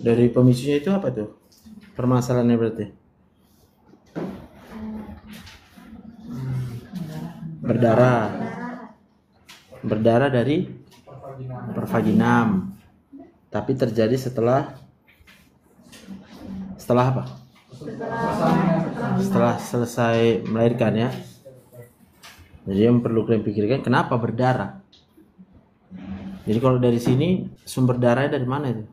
Dari pemicunya itu apa tuh? Permasalahannya berarti berdarah dari pervaginam, tapi terjadi setelah apa? Setelah selesai melahirkan ya. Jadi yang perlu kalian pikirkan, kenapa berdarah? Jadi kalau dari sini sumber darahnya dari mana itu?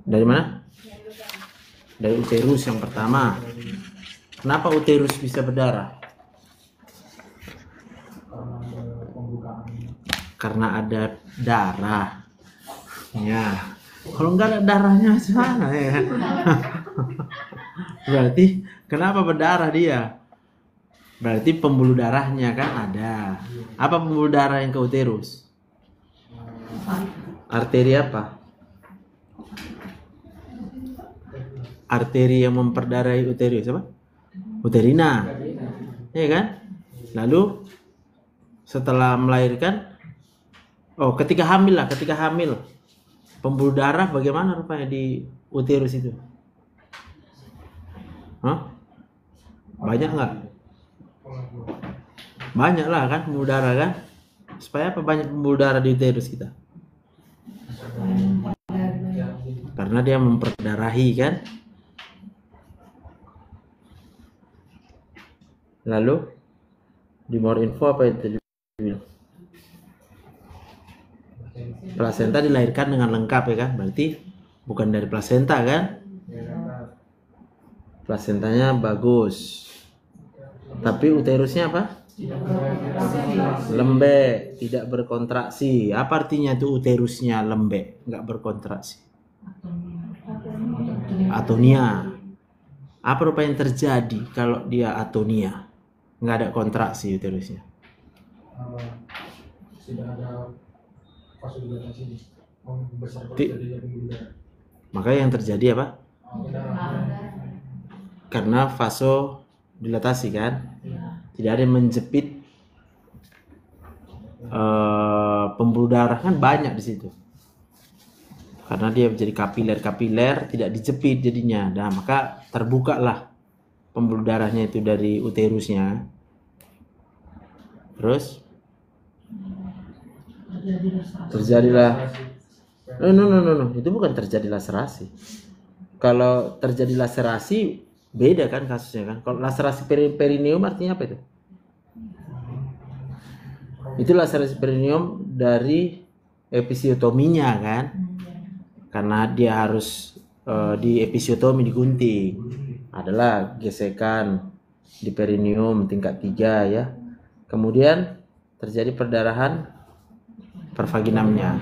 Dari mana? Dari uterus yang pertama. Kenapa uterus bisa berdarah? Karena ada darah. Ya. Kalau nggak ada darahnya sana ya. Berarti kenapa berdarah dia? Berarti pembuluh darahnya kan ada. Apa pembuluh darah yang ke uterus? Arteri apa? Arteri yang memperdarahi uterus apa? Uterina. Ya kan? Lalu setelah melahirkan, ketika hamil, pembuluh darah bagaimana rupanya di uterus itu? Hah? Banyak nggak? Banyak lah kan pembuluh darah kan? Supaya apa banyak pembuluh darah di uterus kita? Karena dia memperdarahi kan? Lalu di more info apa itu? Plasenta dilahirkan dengan lengkap ya kan? Berarti bukan dari plasenta kan? Plasentanya bagus. Tapi uterusnya apa? Lembek, tidak berkontraksi. Apa artinya itu uterusnya lembek, nggak berkontraksi? Atonia. Apa rupa yang terjadi kalau dia atonia? Nggak ada kontraksi uterusnya. Tidak ada vasodilatasi. Maka yang terjadi apa? Karena vasodilatasi kan? Tidak ada yang menjepit pembuluh darah kan banyak di situ. Karena dia menjadi kapiler, tidak dijepit jadinya. Nah, maka terbukalah pembuluh darahnya itu dari uterusnya. Terus terjadilah no, itu bukan terjadi laserasi. Kalau terjadi laserasi beda kan kasusnya kan. Kalau laserasi perineum artinya apa itu? Itu laserasi perineum dari episiotominya kan. Karena dia harus di episiotomi, digunting. Adalah gesekan di perineum tingkat 3 ya. Kemudian terjadi perdarahan pervaginamnya.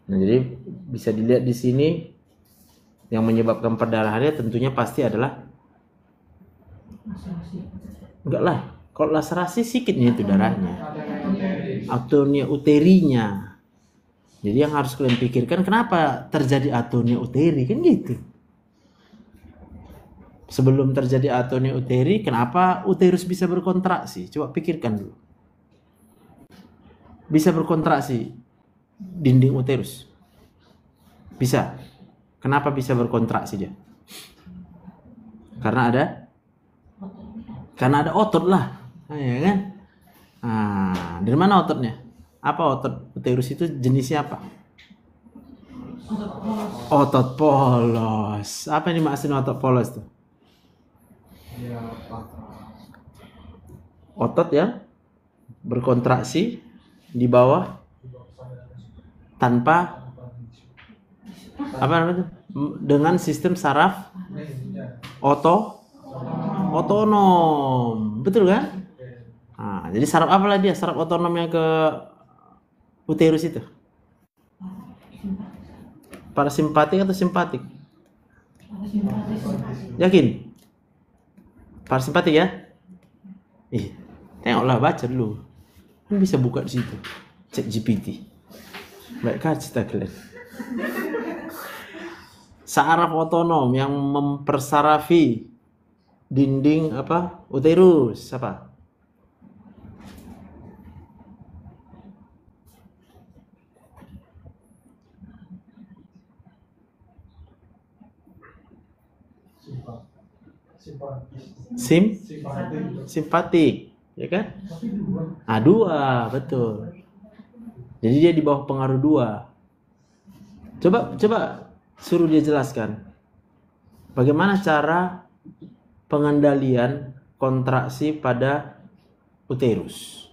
Nah, jadi bisa dilihat di sini yang menyebabkan perdarahannya tentunya pasti adalah enggak lah. Kalau laserasi sikitnya itu darahnya. Atonia uterinya. Jadi yang harus kalian pikirkan, kenapa terjadi atonia uteri kan gitu. Sebelum terjadi atonia uteri, kenapa uterus bisa berkontraksi? Coba pikirkan dulu. Bisa berkontraksi dinding uterus? Bisa. Kenapa bisa berkontraksi dia? Karena ada otot lah. Ya kan? Nah, dari mana ototnya? Apa otot uterus itu jenisnya apa? Otot polos. Apa yang dimaksud otot polos tuh? Otot yang berkontraksi di bawah tanpa apa namanya? Dengan sistem saraf otonom. Betul kan? Nah, jadi saraf apalah dia? Saraf otonom yang ke uterus itu? Parasimpatik atau simpatik? Yakin? Parasimpatik ya? Tengoklah, baca dulu. Kan bisa buka di situ. Cek GPT. Baik kan cerita kalian. Saraf otonom yang mempersarafi dinding apa? Uterus apa? Simpatik, ya kan? Dua, betul. Jadi dia di bawah pengaruh dua. Coba suruh dia jelaskan bagaimana cara pengendalian kontraksi pada uterus.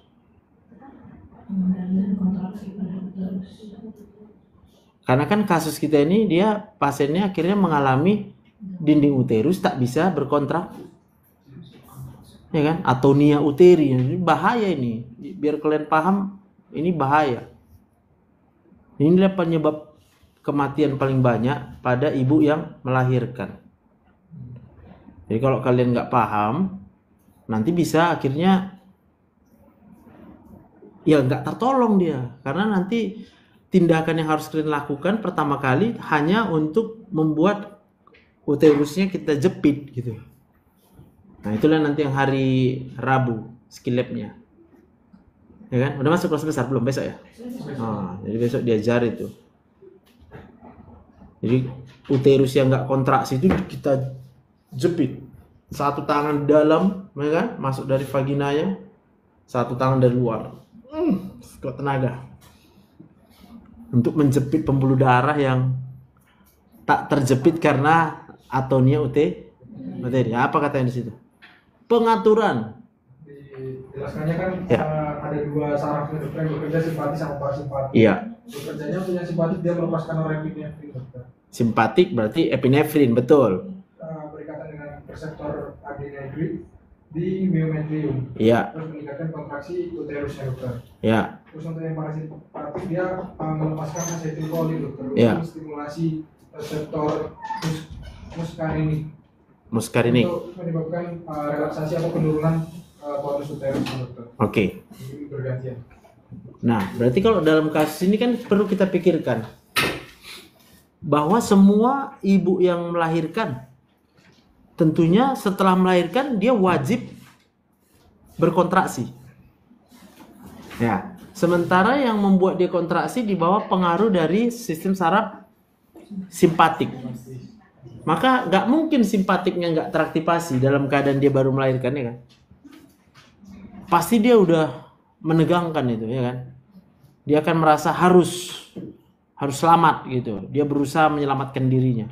Karena kan kasus kita ini dia pasiennya akhirnya mengalami dinding uterus tak bisa berkontraksi, ya kan? Atonia uteri, ini bahaya ini. Biar kalian paham, ini bahaya. Inilah penyebab kematian paling banyak pada ibu yang melahirkan. Jadi kalau kalian nggak paham, nanti bisa akhirnya ya nggak tertolong dia, karena nanti tindakan yang harus kalian lakukan pertama kali hanya untuk membuat uterusnya kita jepit gitu. Nah itulah nanti yang hari Rabu skill lab-nya, ya kan? Udah masuk kelas besar belum? Besok ya? Jadi besok diajar itu. Jadi uterus yang nggak kontraksi itu kita jepit, satu tangan dalam, ya kan? Masuk dari vaginanya, satu tangan dari luar. Kuat tenaga untuk menjepit pembuluh darah yang tak terjepit karena atonia uteri. Apa katanya di situ? Pengaturan. Dijelaskannya kan ada dua saraf yang bekerja, simpatik sama parasimpatik. Iya. Bekerjanya punya simpatik, dia melepaskan norepinefrin. Simpatik berarti epinefrin, betul. Berikatan dengan reseptor adrenal di myometrium. Iya. Terus meningkatkan kontraksi uterusnya, dokter. Iya. Terus untuk yang parasimpatik dia melepaskan asetilkolin, dokter. Iya. Menstimulasi reseptor muskarinik untuk menyebabkan relaksasi atau penurunan tonus uterus, dokter. Oke. Bergantian. Nah, berarti kalau dalam kasus ini kan perlu kita pikirkan bahwa semua ibu yang melahirkan tentunya setelah melahirkan dia wajib berkontraksi. Ya, sementara yang membuat dia kontraksi di bawah pengaruh dari sistem saraf simpatik. Maka nggak mungkin simpatiknya nggak teraktivasi dalam keadaan dia baru melahirkan, ya kan? Pasti dia udah menegangkan itu, ya kan? Dia akan merasa harus selamat gitu. Dia berusaha menyelamatkan dirinya.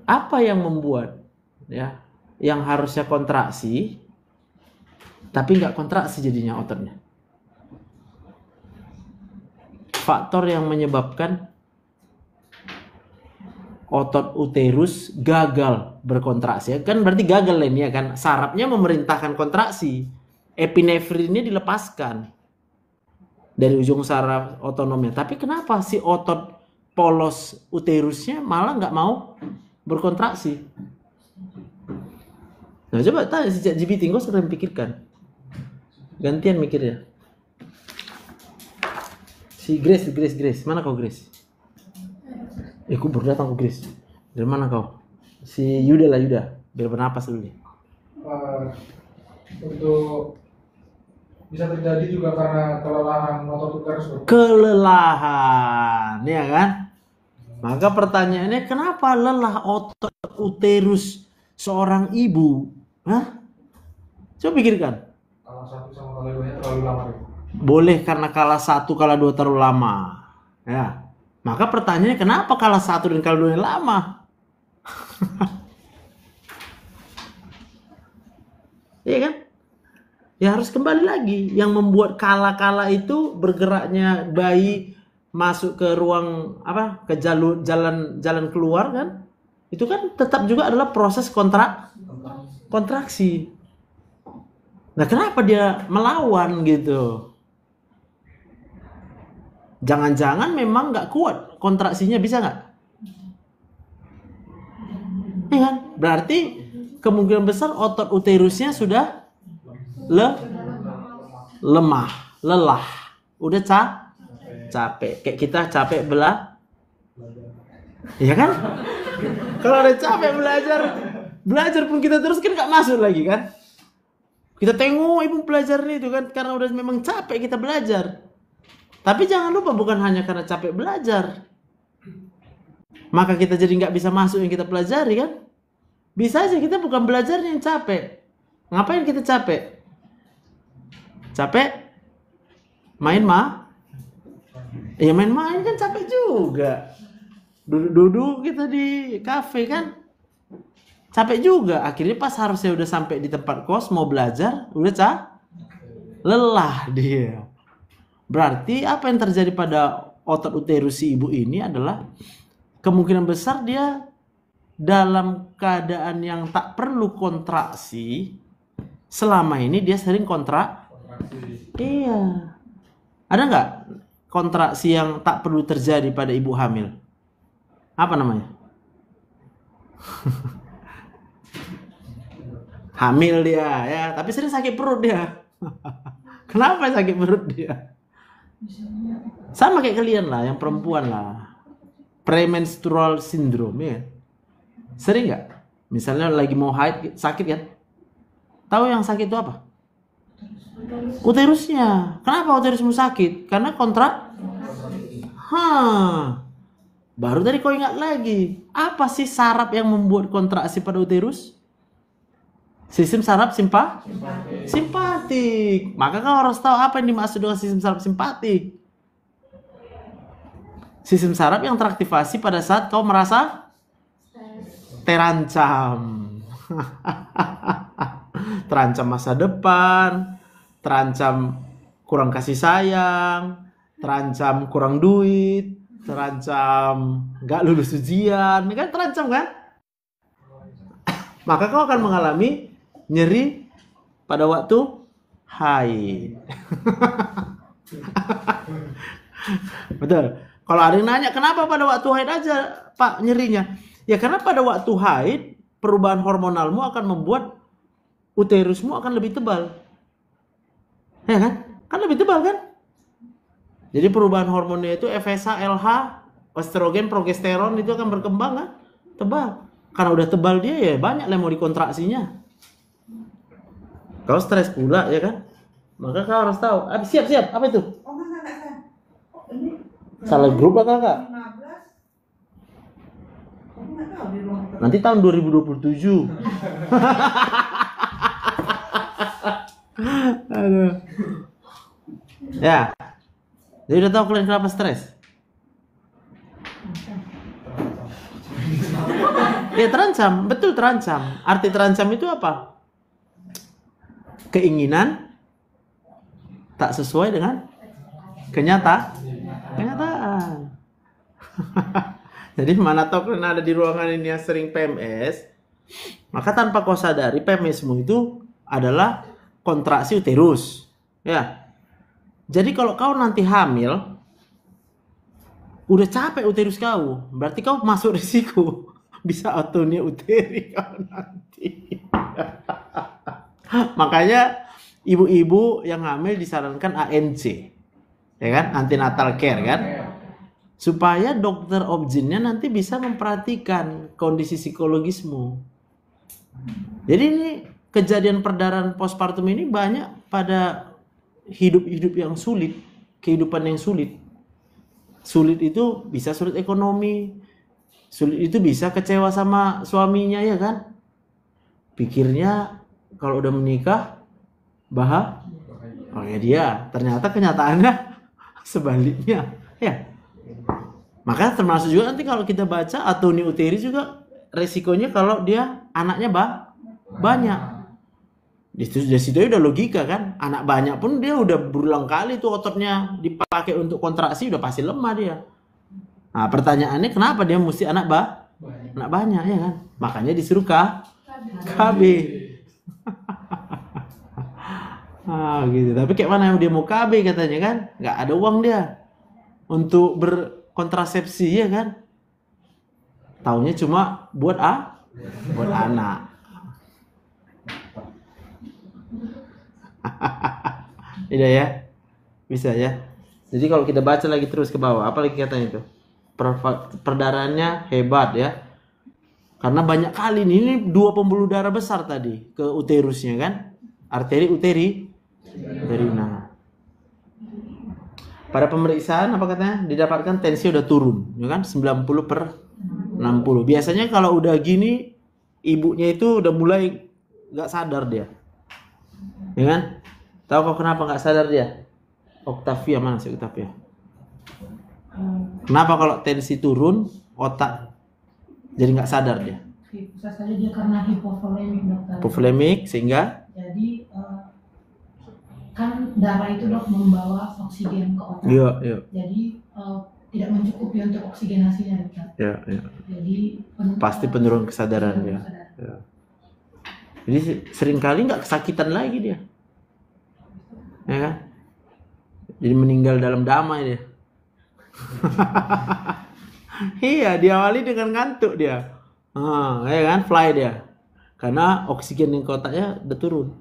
Apa yang membuat ya yang harusnya kontraksi tapi nggak kontraksi jadinya ototnya? Faktor yang menyebabkan otot uterus gagal berkontraksi kan berarti gagal ini, ya kan? Sarafnya memerintahkan kontraksi, epinefrinnya dilepaskan dari ujung saraf otonomnya, tapi kenapa si otot polos uterusnya malah nggak mau berkontraksi? Nah coba tanya si ChatGPT, nggak usah pikirkan, gantian mikirnya. Si Grace, mana kau Grace? Aku baru datang ke Grace. Dari mana kau? Si Yuda, biar bernapas dulu nih. Untuk bisa terjadi juga karena kelelahan otot uterus. Kelelahan, ya kan? Maka pertanyaannya, kenapa lelah otot uterus seorang ibu? Hah? Coba pikirkan. Kalah satu sama kalah duanya terlalu lama. Boleh karena kalah satu, kalah dua terlalu lama. Ya. Maka pertanyaannya, kenapa kalah satu dan kalah dua lama? Iya kan? Ya harus kembali lagi. Yang membuat kala-kala itu bergeraknya bayi masuk ke ruang apa? Ke jalan keluar kan? Itu kan tetap juga adalah proses kontraksi. Nah, kenapa dia melawan gitu? Jangan-jangan memang nggak kuat kontraksinya, bisa nggak? Ya kan? Berarti kemungkinan besar otot uterusnya sudah lemah, lelah. Udah capek. Kayak kita capek ya kan? Kalau ada capek belajar pun kita terus kan nggak masuk lagi kan? Kita tengok ibu belajar itu kan karena udah memang capek kita belajar. Tapi jangan lupa bukan hanya karena capek belajar, maka kita jadi nggak bisa masuk yang kita pelajari kan? Bisa aja kita bukan belajar yang capek. Ngapain kita capek? Capek main ya main-main kan capek juga. Duduk-duduk kita di kafe kan capek juga. Akhirnya pas harusnya udah sampai di tempat kos mau belajar udah lelah dia. Berarti apa yang terjadi pada otot uterus si ibu ini adalah kemungkinan besar dia dalam keadaan yang tak perlu kontraksi. Selama ini dia sering kontraksi. Iya. Ada nggak kontraksi yang tak perlu terjadi pada ibu hamil? Apa namanya? Hamil dia ya, tapi sering sakit perut dia. Kenapa sakit perut dia? Sama kayak kalian lah, yang perempuan lah. Premenstrual syndrome ya. Sering nggak? Misalnya lagi mau haid sakit kan? Tahu yang sakit itu apa? Uterusnya. Kenapa uterusmu sakit? Karena baru tadi kau ingat lagi. Apa sih saraf yang membuat kontraksi pada uterus? Sistem saraf simpatik. Maka kau harus tahu apa yang dimaksud dengan sistem saraf simpatik. Sistem saraf yang teraktivasi pada saat kau merasa terancam. Terancam masa depan, terancam kurang kasih sayang, terancam kurang duit, terancam nggak lulus ujian, ini kan terancam kan? Maka kau akan mengalami nyeri pada waktu haid. Betul. Kalau ada yang nanya kenapa pada waktu haid aja Pak nyerinya? Ya karena pada waktu haid perubahan hormonalmu akan membuat uterusmu akan lebih tebal. Ya kan? Kan lebih tebal kan? Jadi perubahan hormonnya itu FSH, LH, estrogen, progesteron itu akan berkembang kan? Tebal. Karena udah tebal dia ya banyak lah mau dikontraksinya. Kau stres pula ya kan? Maka kau harus tahu. Siap. Apa itu? Oh, enggak. Ini Salah grup lah kakak. 15. Aku enggak tahu di ruang. Nanti tahun 2027. Aduh. Ya. Jadi udah tahu kalian kenapa stres? Ya terancam, betul terancam. Arti terancam itu apa? Keinginan tak sesuai dengan kenyataan. Jadi mana tahu kalian ada di ruangan ini yang sering PMS, maka tanpa kau sadari PMSmu itu adalah kontraksi uterus. Ya. Jadi kalau kau nanti hamil, udah capek uterus kau, berarti kau masuk risiko bisa atonia uteri kau nanti. Makanya ibu-ibu yang hamil disarankan ANC, ya kan, antenatal care kan, supaya dokter obgynnya nanti bisa memperhatikan kondisi psikologismu. Jadi ini kejadian perdarahan postpartum ini banyak pada hidup yang sulit, kehidupan yang sulit. Sulit itu bisa sulit ekonomi, sulit itu bisa kecewa sama suaminya ya kan. Pikirnya kalau udah menikah ya dia, ternyata kenyataannya sebaliknya ya. Maka termasuk juga nanti kalau kita baca atonia uteri juga resikonya kalau dia anaknya banyak. Di situ udah logika kan, anak banyak pun dia udah berulang kali tuh ototnya dipakai untuk kontraksi udah pasti lemah dia. Nah pertanyaannya kenapa dia mesti anak banyak ya kan? Makanya disuruh KB. Gitu. Tapi kayak mana dia mau KB katanya kan? Nggak ada uang dia untuk berkontrasepsi ya kan? Taunya cuma buat anak. Iya ya, bisa ya. Jadi kalau kita baca lagi terus ke bawah, apa lagi katanya itu? Perdarahannya hebat ya. Karena banyak kali nih, ini 2 pembuluh darah besar tadi ke uterusnya kan, arteri uterina. Pada pemeriksaan apa katanya? Didapatkan tensi udah turun, ya kan? 90/60. Biasanya kalau udah gini, ibunya itu udah mulai nggak sadar dia, ya kan? Tahu kok kenapa nggak sadar dia? Octavia mana sih Octavia? Kenapa kalau tensi turun otak jadi nggak sadar dia? Bisa saja dia karena hipovolemik dokter. Hipovolemik sehingga Jadi kan darah itu dok membawa oksigen ke otak. iya. Jadi tidak mencukupi untuk oksigenasinya dokter. Ya. Jadi Pasti penurunan kesadaran dia. Ya. Jadi seringkali nggak kesakitan lagi dia, ya kan? Jadi meninggal dalam damai dia. Iya, diawali dengan ngantuk dia. Ya kan, fly dia. Karena oksigen yang ke otaknya udah turun.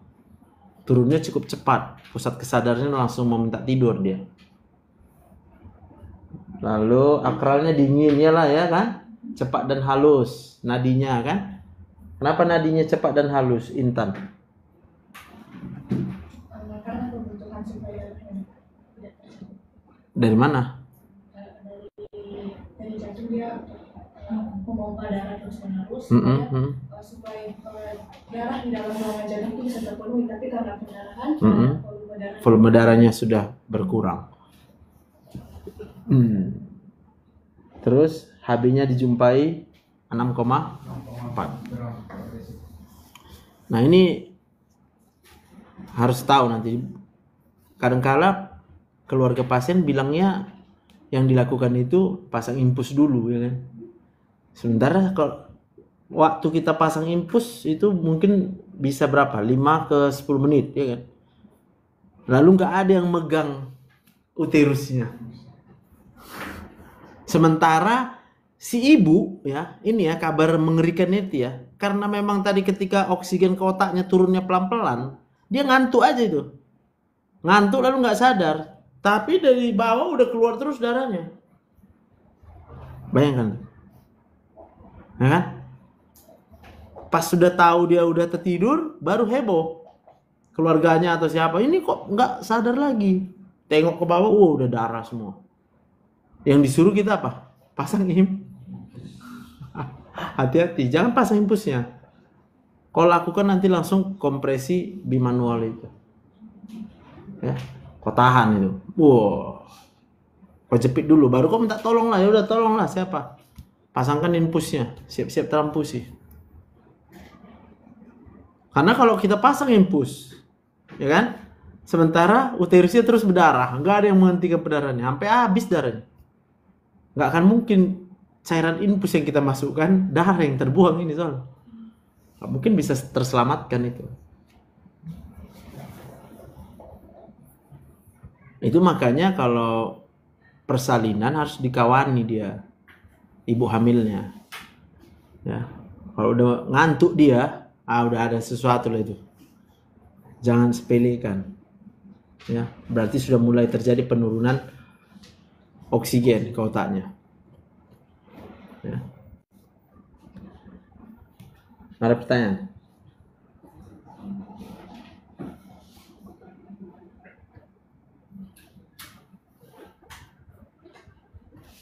Turunnya cukup cepat. Pusat kesadarannya langsung meminta tidur dia. Lalu akralnya dingin ya lah ya kan? Cepat dan halus nadinya kan? Kenapa nadinya cepat dan halus, Intan? Karena kebutuhan supaya Dari mana? dari jantung dia memompa darah terus menerus supaya darah di dalam ruangan jantung itu bisa terpenuhi, tapi karena pendarahan Volume darahnya sudah berkurang. Terus HB-nya dijumpai 6,4. Nah ini harus tahu nanti. Kadang-kala keluarga pasien bilangnya yang dilakukan itu pasang infus dulu ya kan. Sementara kalau waktu kita pasang infus itu mungkin bisa berapa? 5 ke 10 menit ya kan. Lalu nggak ada yang megang uterusnya. Sementara si ibu ya, ini ya kabar mengerikan itu ya. Karena memang tadi ketika oksigen ke otaknya turunnya pelan-pelan, dia ngantuk aja itu. Ngantuk lalu nggak sadar. Tapi dari bawah udah keluar terus darahnya. Bayangkan. Ya kan? Pas sudah tahu dia udah tertidur, baru heboh. Keluarganya atau siapa, ini kok nggak sadar lagi. Tengok ke bawah, udah darah semua. Yang disuruh kita apa? Pasang hati-hati, jangan pasang impulsnya. Kalau lakukan nanti langsung kompresi bimanual itu. Ya, kau tahan itu. Kau jepit dulu, baru kau minta tolong lah. Ya udah tolong lah, siapa? Pasangkan impulsnya, siap-siap trampusi. Karena kalau kita pasang impuls, ya kan? Sementara uterusnya terus berdarah, nggak ada yang menghentikan pendarahannya, sampai habis darahnya. Nggak akan mungkin cairan infus yang kita masukkan, darah yang terbuang ini soalnya. Nggak mungkin bisa terselamatkan itu. Itu makanya kalau persalinan harus dikawani dia, ibu hamilnya. Ya, kalau udah ngantuk dia, udah ada sesuatu lah itu. Jangan sepelekan. Ya, berarti sudah mulai terjadi penurunan oksigen ke otaknya. Ya. Ada pertanyaan?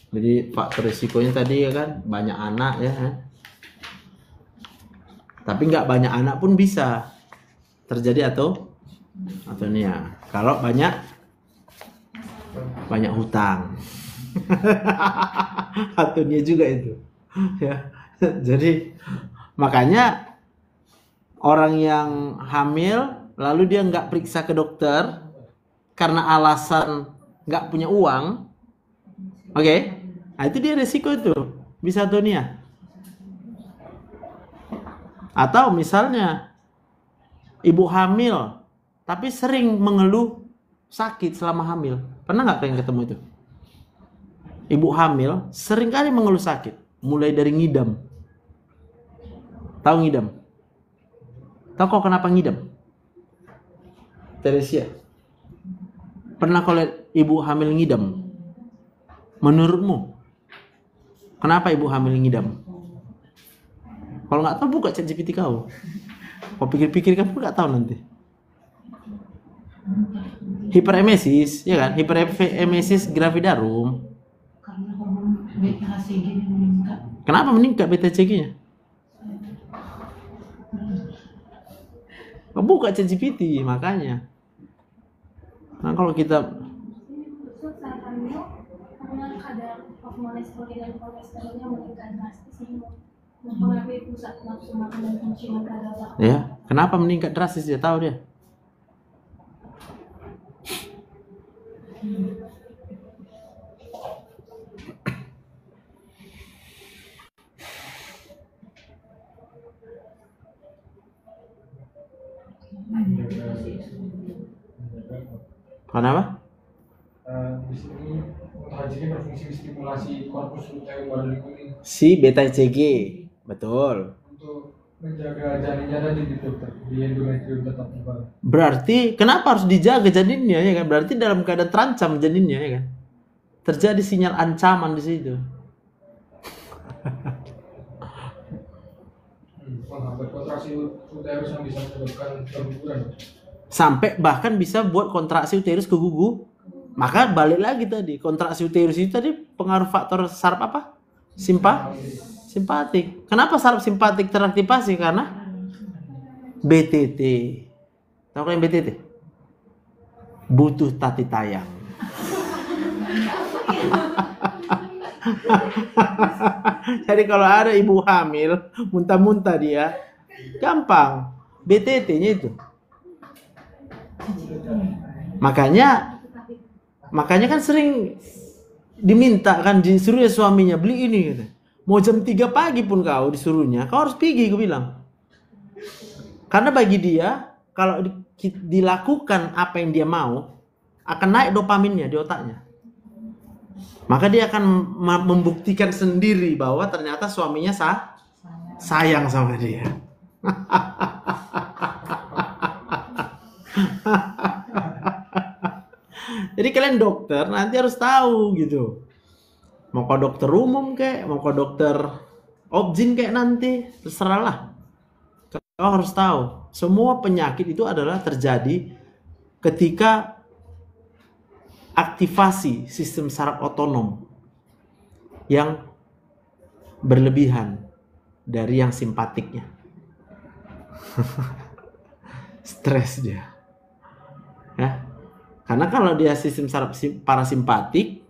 Jadi faktor risikonya tadi ya kan banyak anak ya kan? Tapi nggak banyak anak pun bisa terjadi atau ini ya. Kalau banyak hutang. Atunya juga itu. Ya. Jadi makanya orang yang hamil lalu dia nggak periksa ke dokter karena alasan nggak punya uang. Oke. Nah, itu dia resiko itu. Bisa atunya. Atau misalnya ibu hamil tapi sering mengeluh sakit selama hamil. Pernah nggak kalian ketemu itu? Ibu hamil sering kali mengeluh sakit. Mulai dari ngidam. Tahu ngidam? Tahu kok kenapa ngidam? Teresia. Pernah kau lihat ibu hamil ngidam? Menurutmu, kenapa ibu hamil ngidam? Kalau nggak tahu buka ChatGPT kau. Kau pikir-pikir kamu nggak tahu nanti. Hiperemesis, ya kan? Hiperemesis gravidarum. Karena hormon beta HCG meningkat. Kenapa meningkat beta HCG-nya? Kau buka ChatGPT, makanya. Nah, kalau kita Terus saat hamil karena kadar hormon estrogen dan kolesterolnya meningkat drastis ini mempengaruhi pusat nafsu makan dan fungsi mata otak. ya, kenapa meningkat drastis dia tahu dia. Kenapa? Di sini untuk HCG berfungsi stimulasi korpus luteum pada kuning Si beta HCG, betul. untuk menjaga janinnya tadi gitu, di endometrium tetap tebal. Berarti kenapa harus dijaga janinnya ya kan? Berarti dalam keadaan terancam janinnya ya kan? Terjadi sinyal ancaman di situ. Menghambat kontraksi uterus yang bisa menyebabkan keguguran. Sampai bahkan bisa buat kontraksi uterus kegugur. Maka balik lagi tadi, kontraksi uterus itu tadi pengaruh faktor saraf apa? Simpatik. Kenapa saraf simpatik teraktivasi? Karena BTT. Tahu kan yang BTT? Butuh tati tayang. Jadi kalau ada ibu hamil, muntah-muntah dia, gampang. BTT-nya itu. Makanya kan sering diminta kan, disuruh ya suaminya beli ini gitu. Mau jam 3 pagi pun kau disuruhnya, kau harus pergi, gue bilang. Karena bagi dia kalau dilakukan apa yang dia mau, akan naik dopaminnya di otaknya. Maka dia akan membuktikan sendiri bahwa ternyata suaminya sayang sama dia. Jadi kalian dokter nanti harus tahu gitu. Mau ke dokter umum kayak, mau ke dokter obgyn kayak nanti, terserahlah. Kau harus tahu, semua penyakit itu adalah terjadi ketika aktivasi sistem saraf otonom yang berlebihan dari yang simpatiknya. Stres dia. Ya. Karena kalau dia sistem saraf parasimpatik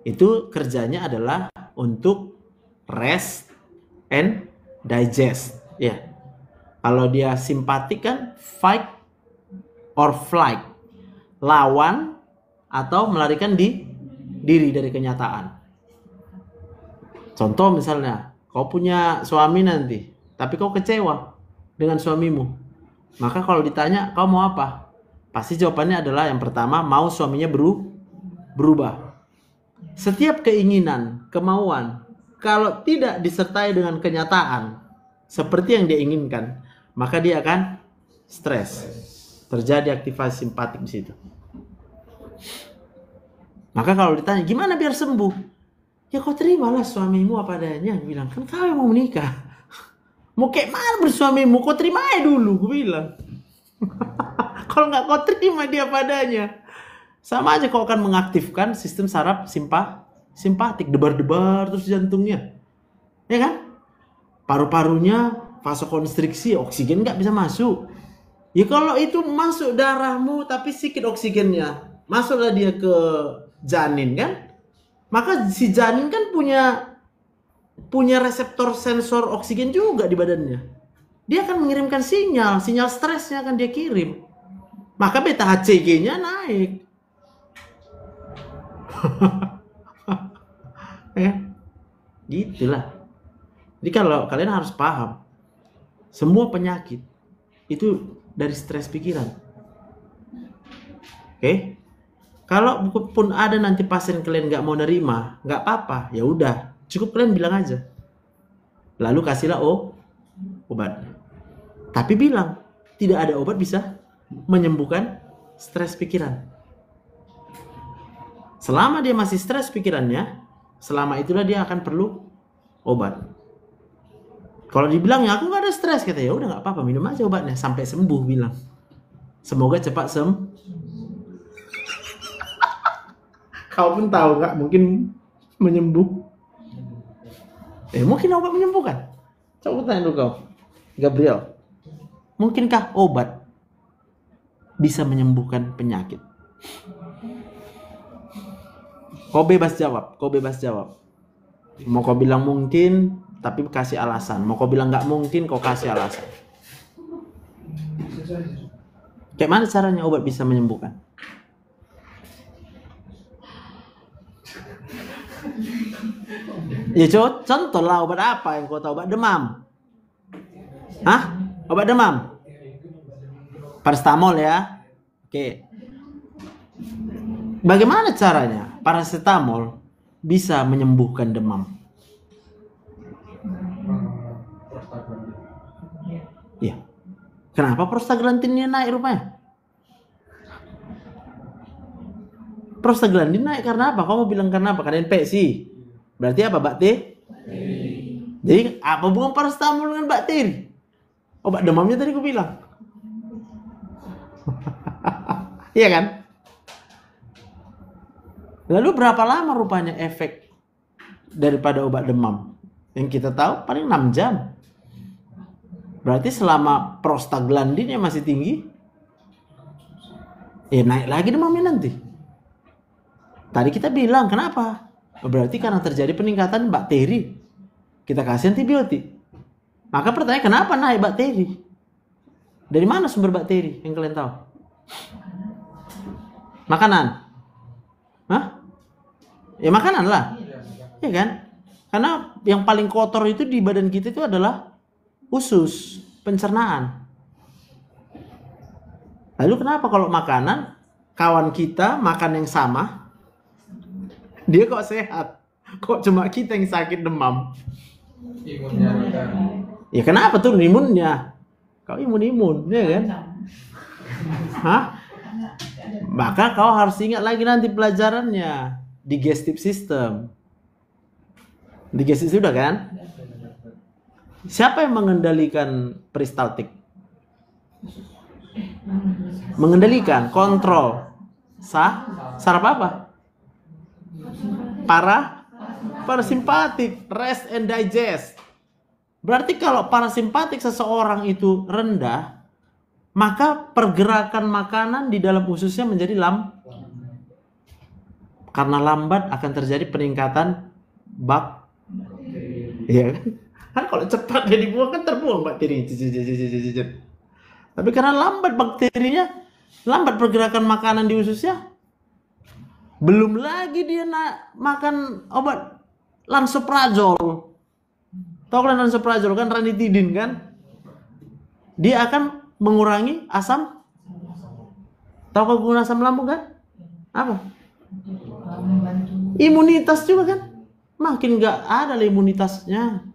itu kerjanya adalah untuk rest and digest, ya. Kalau dia simpatik kan fight or flight, lawan atau melarikan diri dari kenyataan. Contoh misalnya, kau punya suami nanti, tapi kau kecewa dengan suamimu. Maka kalau ditanya, kau mau apa? Pasti jawabannya adalah yang pertama, mau suaminya berubah. Setiap keinginan, kemauan, kalau tidak disertai dengan kenyataan seperti yang dia inginkan, maka dia akan stres. Terjadi aktivasi simpatik di situ. Maka kalau ditanya, gimana biar sembuh? Ya kau terimalah suamimu apa adanya. Gue bilang, kan kau yang mau menikah. Mau kayak mana bersuamimu? Kau terima aja dulu, gue bilang. Kalau nggak kau terima dia padanya, sama aja kau akan mengaktifkan sistem saraf simpatik, debar-debar terus jantungnya, ya kan? Paru-parunya vasokonstriksi, oksigen nggak bisa masuk. Ya kalau itu masuk darahmu tapi sedikit oksigennya, masuklah dia ke janin kan? Maka si janin kan punya reseptor sensor oksigen juga di badannya. Dia akan mengirimkan sinyal stresnya akan dia kirim. Maka beta HCG-nya naik. Ya, gitulah. Jadi kalau kalian harus paham, semua penyakit itu dari stres pikiran. Oke? Kalau pun ada nanti pasien kalian nggak mau nerima, nggak apa-apa, ya udah, cukup kalian bilang aja. Lalu kasihlah obat. Tapi bilang tidak ada obat bisa menyembuhkan stres pikiran. Selama dia masih stres pikirannya, selama itulah dia akan perlu obat. Kalau dibilangnya aku nggak ada stres, kata ya udah nggak apa-apa, minum aja obatnya sampai sembuh, bilang. Semoga cepat Kau pun tahu nggak mungkin menyembuh. Mungkin obat menyembuhkan. Coba tanya dulu kau, Gabriel. Mungkinkah obat bisa menyembuhkan penyakit? Kau bebas jawab. Mau kau bilang mungkin, tapi kasih alasan. Mau kau bilang nggak mungkin, kau kasih alasan. Kayak mana caranya obat bisa menyembuhkan? Ya contoh lah, obat apa yang kau tahu? Obat demam. Hah? Obat demam? Paracetamol ya? Oke. Bagaimana caranya paracetamol bisa menyembuhkan demam? Ya. Kenapa prostaglandinnya naik rupanya? Prostaglandin naik karena apa? Kamu bilang karena apa? Karena infeksi. Berarti apa, bakteri? Jadi apa hubungan paracetamol dengan bakteri? Obat demamnya tadi aku bilang. Iya kan? Lalu berapa lama rupanya efek daripada obat demam? Yang kita tahu paling 6 jam. Berarti selama prostaglandinnya masih tinggi, naik lagi demamnya nanti. Tadi kita bilang kenapa? Berarti karena terjadi peningkatan bakteri. Kita kasih antibiotik. Maka pertanyaan, kenapa naik bakteri? Dari mana sumber bakteri yang kalian tahu? Makanan? Hah? Ya makanan lah. Ya kan? Karena yang paling kotor itu di badan kita itu adalah usus, pencernaan. Lalu kenapa kalau makanan, kawan kita makan yang sama, dia kok sehat? Kok cuma kita yang sakit demam? Imunnya rendah. Ya kenapa turun imunnya? Kau imun, ya kan? Hah? Maka kau harus ingat lagi nanti pelajarannya. Digestive system. Digestive sudah kan? Siapa yang mengendalikan peristaltik? Mengendalikan, kontrol. Saraf apa? Parasimpatik, rest and digest. Berarti kalau parasimpatik seseorang itu rendah, maka pergerakan makanan di dalam ususnya menjadi karena lambat akan terjadi peningkatan iya kan? Kan kalau cepat dia dibuang kan terbuang bakteri. Tapi karena lambat bakterinya, lambat pergerakan makanan di ususnya, belum lagi dia makan obat lansoprazol. Tahu kan lansoprazol kan ranitidin kan? Dia akan mengurangi asam. Tahu kegunaan asam lambung kan? Apa? Imunitas juga kan? Makin nggak ada imunitasnya.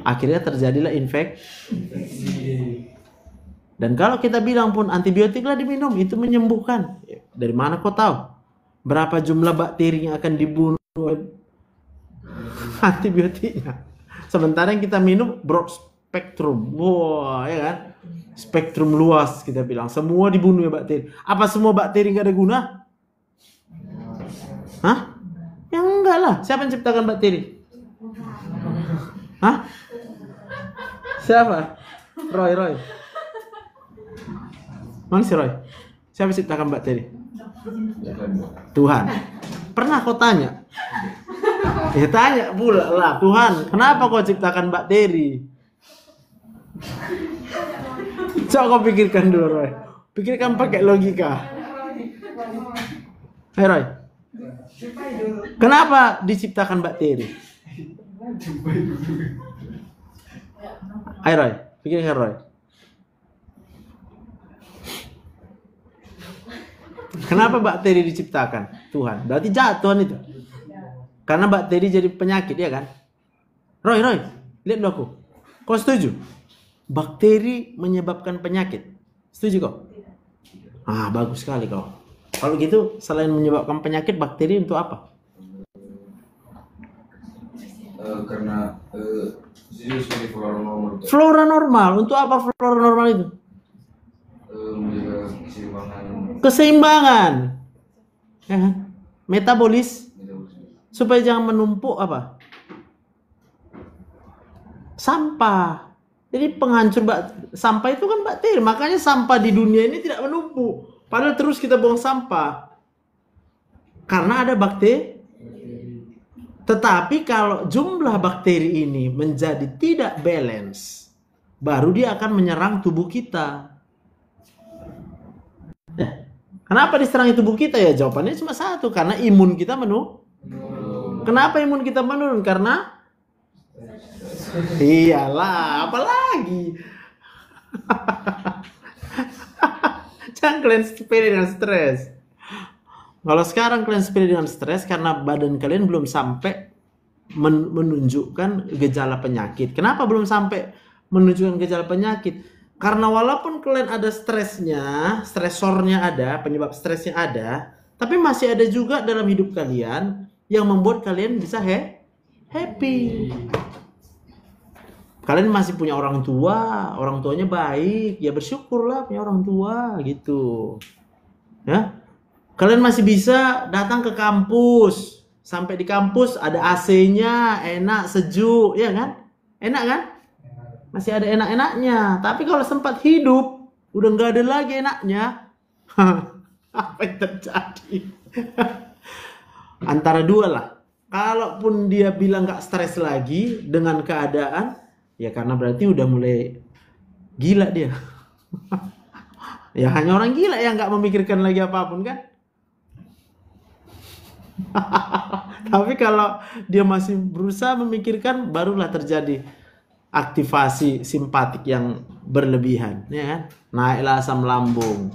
Akhirnya terjadilah infeksi. Dan kalau kita bilang pun antibiotiklah diminum, itu menyembuhkan. Dari mana kau tahu? Berapa jumlah bakteri yang akan dibunuh antibiotiknya? Sementara yang kita minum broad spectrum. Wah, ya kan? Spektrum luas kita bilang. Semua dibunuh ya bakteri. Apa semua bakteri nggak ada guna? Hah? Ya enggak lah. Siapa yang ciptakan bakteri? Hah? Siapa? Roy. Mana si Roy? Siapa yang ciptakan bakteri? Tuhan. Pernah kau tanya? Ya tanya pula lah, Tuhan, kenapa kau ciptakan bakteri? Coba kau pikirkan dulu, Roy. Pikirkan pakai logika. Hai Roy. Kenapa diciptakan bakteri? Hai Roy, pikirkan Roy. Kenapa bakteri diciptakan? Tuhan. Berarti jahat Tuhan itu. Karena bakteri jadi penyakit, ya kan? Roy, lihat dulu aku. Kau setuju? Bakteri menyebabkan penyakit. Setuju kau? Ah, bagus sekali kau. Kalau gitu, selain menyebabkan penyakit, bakteri untuk apa? Karena itu sebagai flora normal, Flora normal. Untuk apa flora normal itu? menjaga keseimbangan Keseimbangan. Ya kan? Metabolis. metabolisme. Supaya jangan menumpuk apa? Sampah. Jadi penghancur sampah itu kan bakteri. Makanya sampah di dunia ini tidak menumpuk. Padahal terus kita buang sampah. Karena ada bakteri. Tetapi kalau jumlah bakteri ini menjadi tidak balance, baru dia akan menyerang tubuh kita. Kenapa diserang tubuh kita ya? Jawabannya cuma satu, karena imun kita menurun. Kenapa imun kita menurun? Karena iyalah, apalagi. Jangan kalian sepele dengan stres. Kalau sekarang kalian sepele dengan stres karena badan kalian belum sampai menunjukkan gejala penyakit. Kenapa belum sampai menunjukkan gejala penyakit? Karena walaupun kalian ada stresnya, stresornya ada, penyebab stresnya ada, tapi masih ada juga dalam hidup kalian yang membuat kalian bisa happy. Kalian masih punya orang tua, orang tuanya baik, ya bersyukurlah punya orang tua gitu. Ya. Kalian masih bisa datang ke kampus. Sampai di kampus ada AC-nya, enak, sejuk, ya kan? Enak kan? Masih ada enak-enaknya. Tapi kalau sempat hidup, udah nggak ada lagi enaknya. Apa yang terjadi? Antara dua lah. Kalaupun dia bilang nggak stres lagi dengan keadaan, ya karena berarti udah mulai gila dia. Ya hanya orang gila yang nggak memikirkan lagi apapun kan? Tapi kalau dia masih berusaha memikirkan, barulah terjadi aktivasi simpatik yang berlebihan, ya kan? Naiklah asam lambung.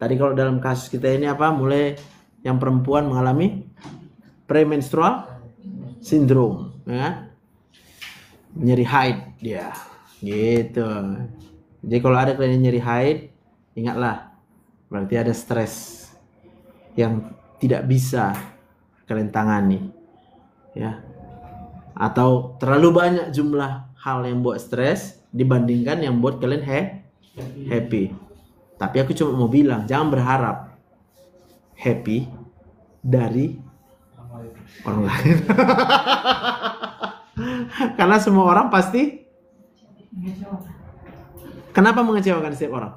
Tadi kalau dalam kasus kita ini apa? Mulai yang perempuan mengalami premenstrual syndrome, ya kan? Nyeri haid dia, gitu. Jadi kalau ada kalian yang nyeri haid, ingatlah, berarti ada stres yang tidak bisa kalian tangani, ya, atau terlalu banyak jumlah hal yang buat stres dibandingkan yang buat kalian happy. Tapi aku cuma mau bilang, jangan berharap happy dari orang lain. Karena semua orang pasti. Kenapa mengecewakan setiap orang?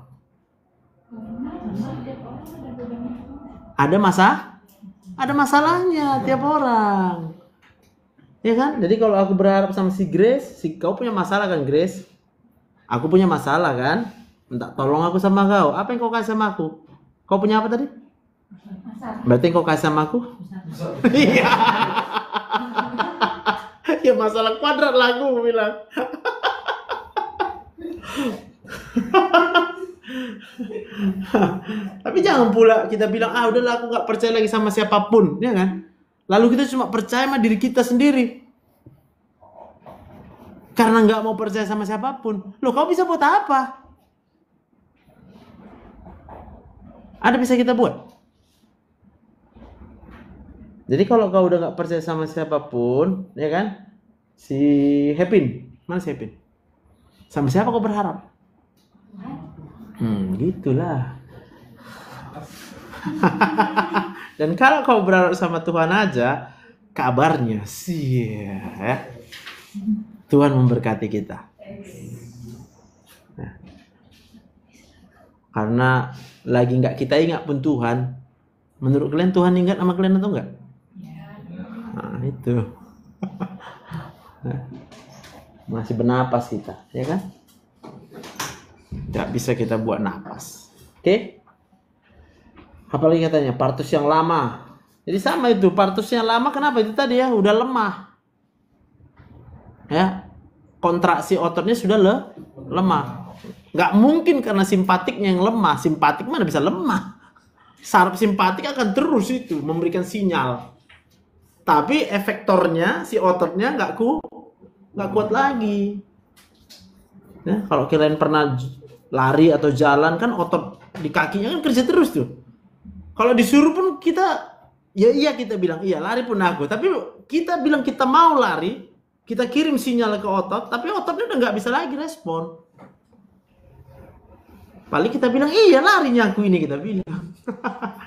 Ada masalahnya tiap orang. Ya kan? Jadi kalau aku berharap sama si Grace, kau punya masalah kan Grace? Aku punya masalah kan? Minta tolong aku sama kau. Apa yang kau kasih sama aku? Kau punya apa tadi? Berarti yang kau kasih sama aku? Iya. Ya masalah kuadrat lah aku bilang. Tapi jangan pula kita bilang, udahlah aku gak percaya lagi sama siapapun, ya kan? Lalu kita cuma percaya sama diri kita sendiri. Karena gak mau percaya sama siapapun. Loh, kau bisa buat apa? Ada bisa kita buat? Jadi kalau kau udah gak percaya sama siapapun, ya kan? Si Hepin, mana si Hepin? Sama siapa kau berharap? Gitulah. Dan kalau kau berharap sama Tuhan aja, kabarnya sih ya, Tuhan memberkati kita. Nah, karena lagi nggak kita ingat pun Tuhan. Menurut kalian Tuhan ingat sama kalian atau enggak? Nah, itu. Masih bernapas kita, ya kan? Tidak bisa kita buat napas. Oke? Apalagi katanya partus yang lama. Jadi sama itu, partus yang lama kenapa? Itu tadi ya, udah lemah. Ya. Kontraksi ototnya sudah lemah. Nggak mungkin karena simpatiknya yang lemah. Simpatik mana bisa lemah? Saraf simpatik akan terus itu memberikan sinyal. Tapi efektornya si ototnya nggak kuat lagi. Ya, kalau kalian pernah lari atau jalan kan otot di kakinya kan kerja terus tuh. Kalau disuruh pun kita, ya iya kita bilang, iya lari pun aku. Tapi kita bilang kita mau lari, kita kirim sinyal ke otot, tapi ototnya udah nggak bisa lagi respon. Paling kita bilang, iya larinya aku ini, kita bilang.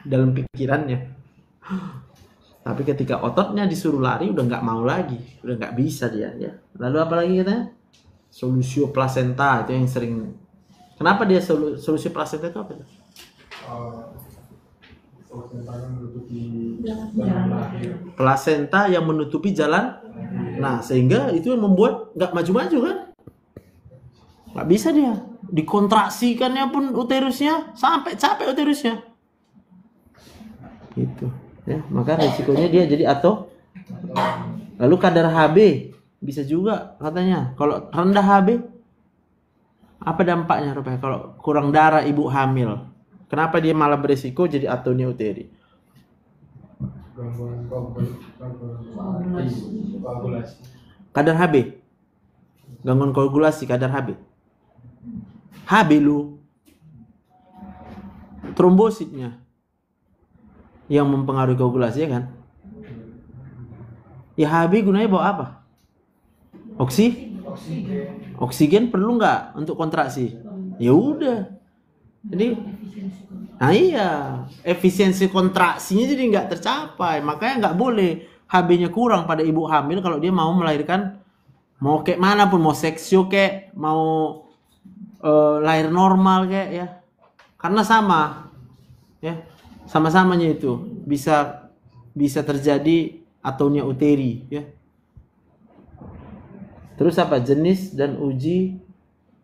Dalam pikirannya. Tapi ketika ototnya disuruh lari, udah nggak mau lagi. Udah nggak bisa dia. Ya. Lalu apa lagi katanya? Solusio placenta, itu yang sering. Kenapa dia solusio placenta itu apa? Tentang menutupi Jalan lahir. Placenta yang menutupi jalan. Nah, sehingga itu yang membuat nggak maju-maju kan? Nggak bisa dia. Dikontraksikannya pun uterusnya sampai capek uterusnya. Gitu. Ya, maka risikonya dia jadi atau lalu kadar HB bisa juga katanya. Kalau rendah HB apa dampaknya rupanya kalau kurang darah ibu hamil? Kenapa dia malah berisiko jadi atonia uteri? Gangguan koagulasi. Kadar HB. Gangguan koagulasi kadar HB. HB lu. Trombositnya yang mempengaruhi koagulasi ya kan? Ya HB gunanya bawa apa? Oksigen perlu nggak untuk kontraksi? Ya udah. Jadi, nah iya, efisiensi kontraksinya jadi nggak tercapai. Makanya nggak boleh HB-nya kurang pada ibu hamil kalau dia mau melahirkan, mau kayak mana pun, mau seksio kayak, mau lahir normal kayak ya. Karena sama, ya, sama-samanya itu bisa terjadi atonia uteri, ya. Terus apa? Jenis dan uji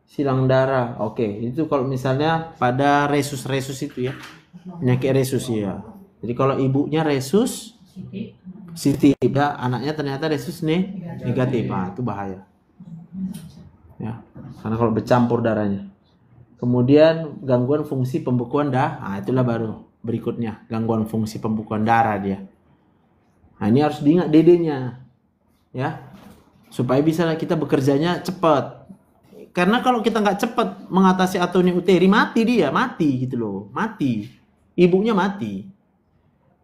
silang darah. Oke, itu kalau misalnya pada resus-resus itu ya. Penyakit resus ya. Jadi kalau ibunya resus positif ya, anaknya ternyata resus negatif. Nah, itu bahaya. Ya. Karena kalau bercampur darahnya. Kemudian gangguan fungsi pembekuan darah. Nah, itulah baru berikutnya, gangguan fungsi pembekuan darah dia. Nah, ini harus diingat DD-nya. Ya. Supaya bisa kita bekerjanya cepat. Karena kalau kita nggak cepat mengatasi atonia uteri, mati gitu loh, mati, ibunya mati,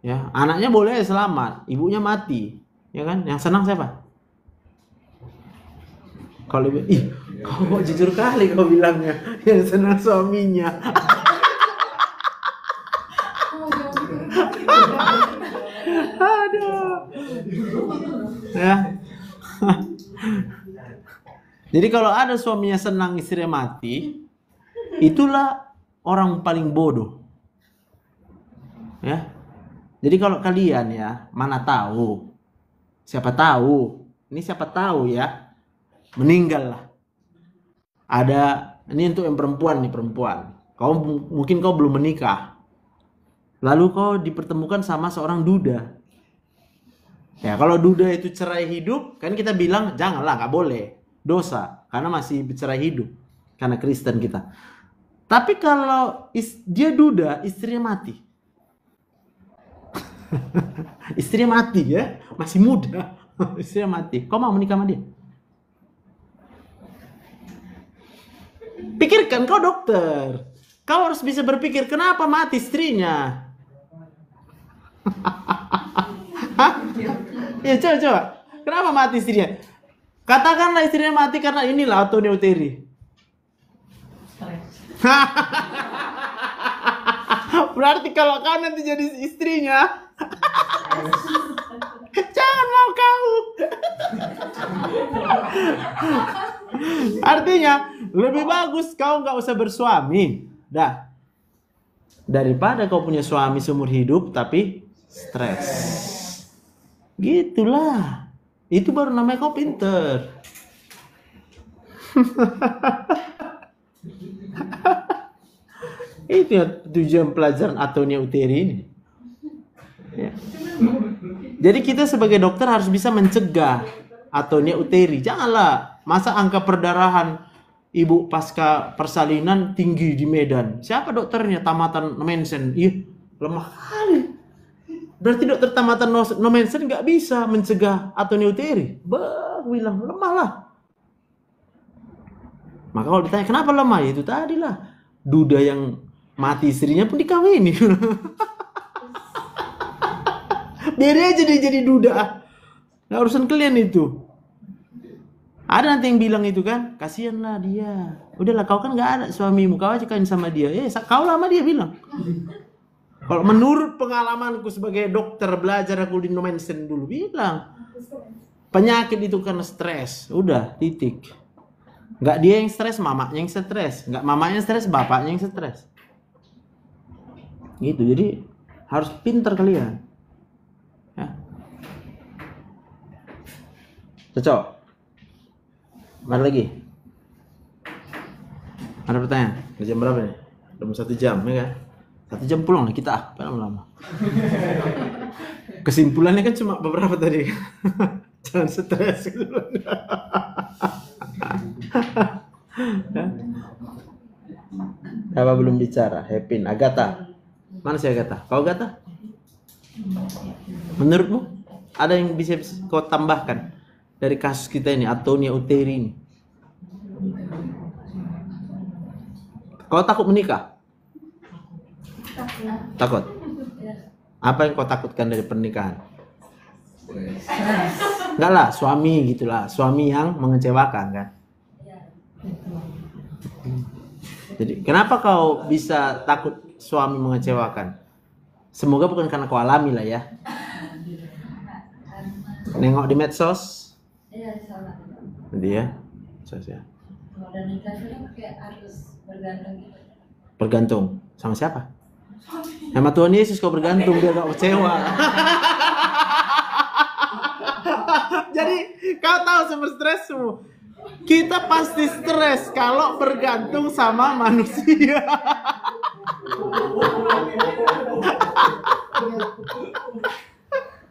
ya, anaknya boleh selamat, ibunya mati, ya kan? Yang senang siapa? Kalau kau jujur kali kau bilangnya, yang senang suaminya. Aduh, ya. Jadi kalau ada suaminya senang istrinya mati, itulah orang paling bodoh. Ya. Jadi kalau kalian ya, mana tahu, siapa tahu ya, meninggal lah. Ada, ini untuk yang perempuan nih, perempuan. Mungkin kau belum menikah. Lalu kau dipertemukan sama seorang duda. Ya, kalau duda itu cerai hidup, kan kita bilang janganlah, nggak boleh. Dosa, karena masih bercerai hidup, karena Kristen kita. Tapi kalau dia duda, istrinya mati. Istrinya mati ya, masih muda. Istrinya mati. Kau mau menikah sama dia? Pikirkan, kau dokter. Kau harus bisa berpikir, kenapa mati istrinya? Ya coba. Kenapa mati istrinya? Katakanlah istrinya mati karena inilah atonia uteri. Berarti kalau kau nanti jadi istrinya, jangan mau kau. Artinya lebih bagus kau nggak usah bersuami, dah, daripada kau punya suami seumur hidup tapi stres. Gitulah. Itu baru namanya kau pinter. Itu ya tujuan pelajaran atonia uteri ini. Ya. Jadi kita sebagai dokter harus bisa mencegah atonia uteri. Janganlah masa angka perdarahan ibu pasca persalinan tinggi di Medan. Siapa dokternya? Tamatan Mensen. Ih, lemah kali. Berarti dokter tamatan Mensen nggak bisa mencegah atonia uteri. Bilang lemah lah. Maka kalau ditanya kenapa lemah, ya itu tadi lah. Duda yang mati istrinya pun dikawini. Biar dia jadi duda. Nggak urusan kalian itu. Ada nanti yang bilang itu kan, kasihanlah dia. Udahlah kau kan nggak ada suamimu, kau aja kan sama dia. Kau lama dia bilang. Kalau menurut pengalamanku sebagai dokter belajar aku di Nomensen dulu bilang, penyakit itu karena stres. Udah, titik. Nggak dia yang stres, mamanya yang stres. Nggak mamanya yang stres, bapaknya yang stres. Gitu, jadi harus pintar kalian. Ya. Cocok. Mana lagi? Ada pertanyaan? Udah jam berapa nih? Udah mau 1 jam ya kan? 1 jam pulang nih kita. Lama-lama. Kesimpulannya kan cuma beberapa tadi. Jangan stres gitu. Apa belum bicara? Hepin, Agatha. Mana sih Agatha? Kau Agatha? Menurutmu ada yang bisa kau tambahkan dari kasus kita ini, Antonia Uteri ini? Kau takut menikah? Takut? Apa yang kau takutkan dari pernikahan? Enggak lah, suami gitulah, suami yang mengecewakan kan? Jadi kenapa kau bisa takut suami mengecewakan? Semoga bukan karena kau alami lah ya. Nengok di medsos. Iya, sama. Nanti ya. Ya. Kalau udah nikah itu kan kayak harus bergantung gitu. Bergantung sama siapa? Sama Tuhan Yesus kau bergantung biar gak kecewa. Jadi kau tahu sumber stresmu. Kita pasti stres kalau bergantung sama manusia.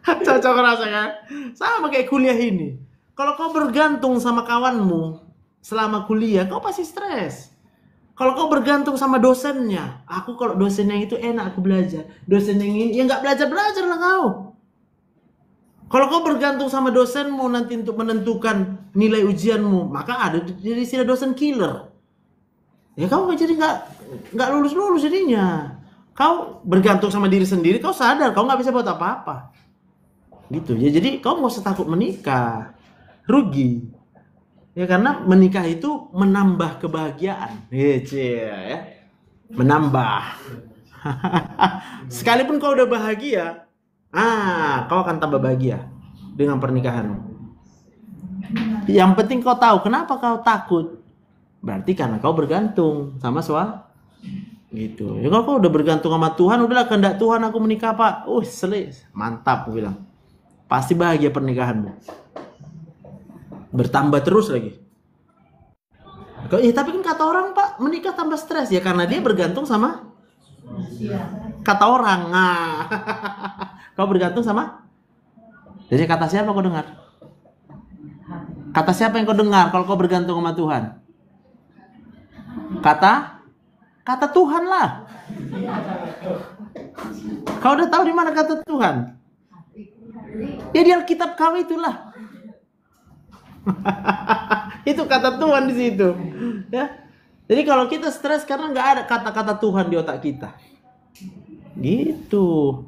Cocok rasa kan? Sama kayak kuliah ini. Kalau kau bergantung sama kawanmu selama kuliah, kau pasti stres. Kalau kau bergantung sama dosennya, aku kalau dosennya itu enak aku belajar. Dosen yang ini, ya nggak belajar lah kau. Kalau kau bergantung sama dosenmu nanti untuk menentukan nilai ujianmu, maka ada jadi istilah dosen killer. Ya kau jadi nggak lulus jadinya. Kau bergantung sama diri sendiri, kau sadar kau nggak bisa buat apa-apa. Gitu ya. Jadi kau nggak usah takut menikah. Rugi ya, karena menikah itu menambah kebahagiaan ya, menambah. Sekalipun kau udah bahagia, kau akan tambah bahagia dengan pernikahanmu. Yang penting kau tahu kenapa kau takut, berarti karena kau bergantung sama suami gitu ya. Kalau kau udah bergantung sama Tuhan, udahlah kehendak Tuhan aku menikah pak, mantap aku bilang, pasti bahagia pernikahanmu. Bertambah terus lagi. Tapi kan kata orang pak, menikah tambah stres ya karena dia bergantung sama kata orang. Kau bergantung sama? Jadi kata siapa kau dengar? Kata siapa yang kau dengar kalau kau bergantung sama Tuhan? Kata Tuhan lah. Kau udah tahu di mana kata Tuhan? Ya di Alkitab kau itulah. Itu kata Tuhan di situ ya. Jadi kalau kita stres karena nggak ada kata-kata Tuhan di otak kita gitu.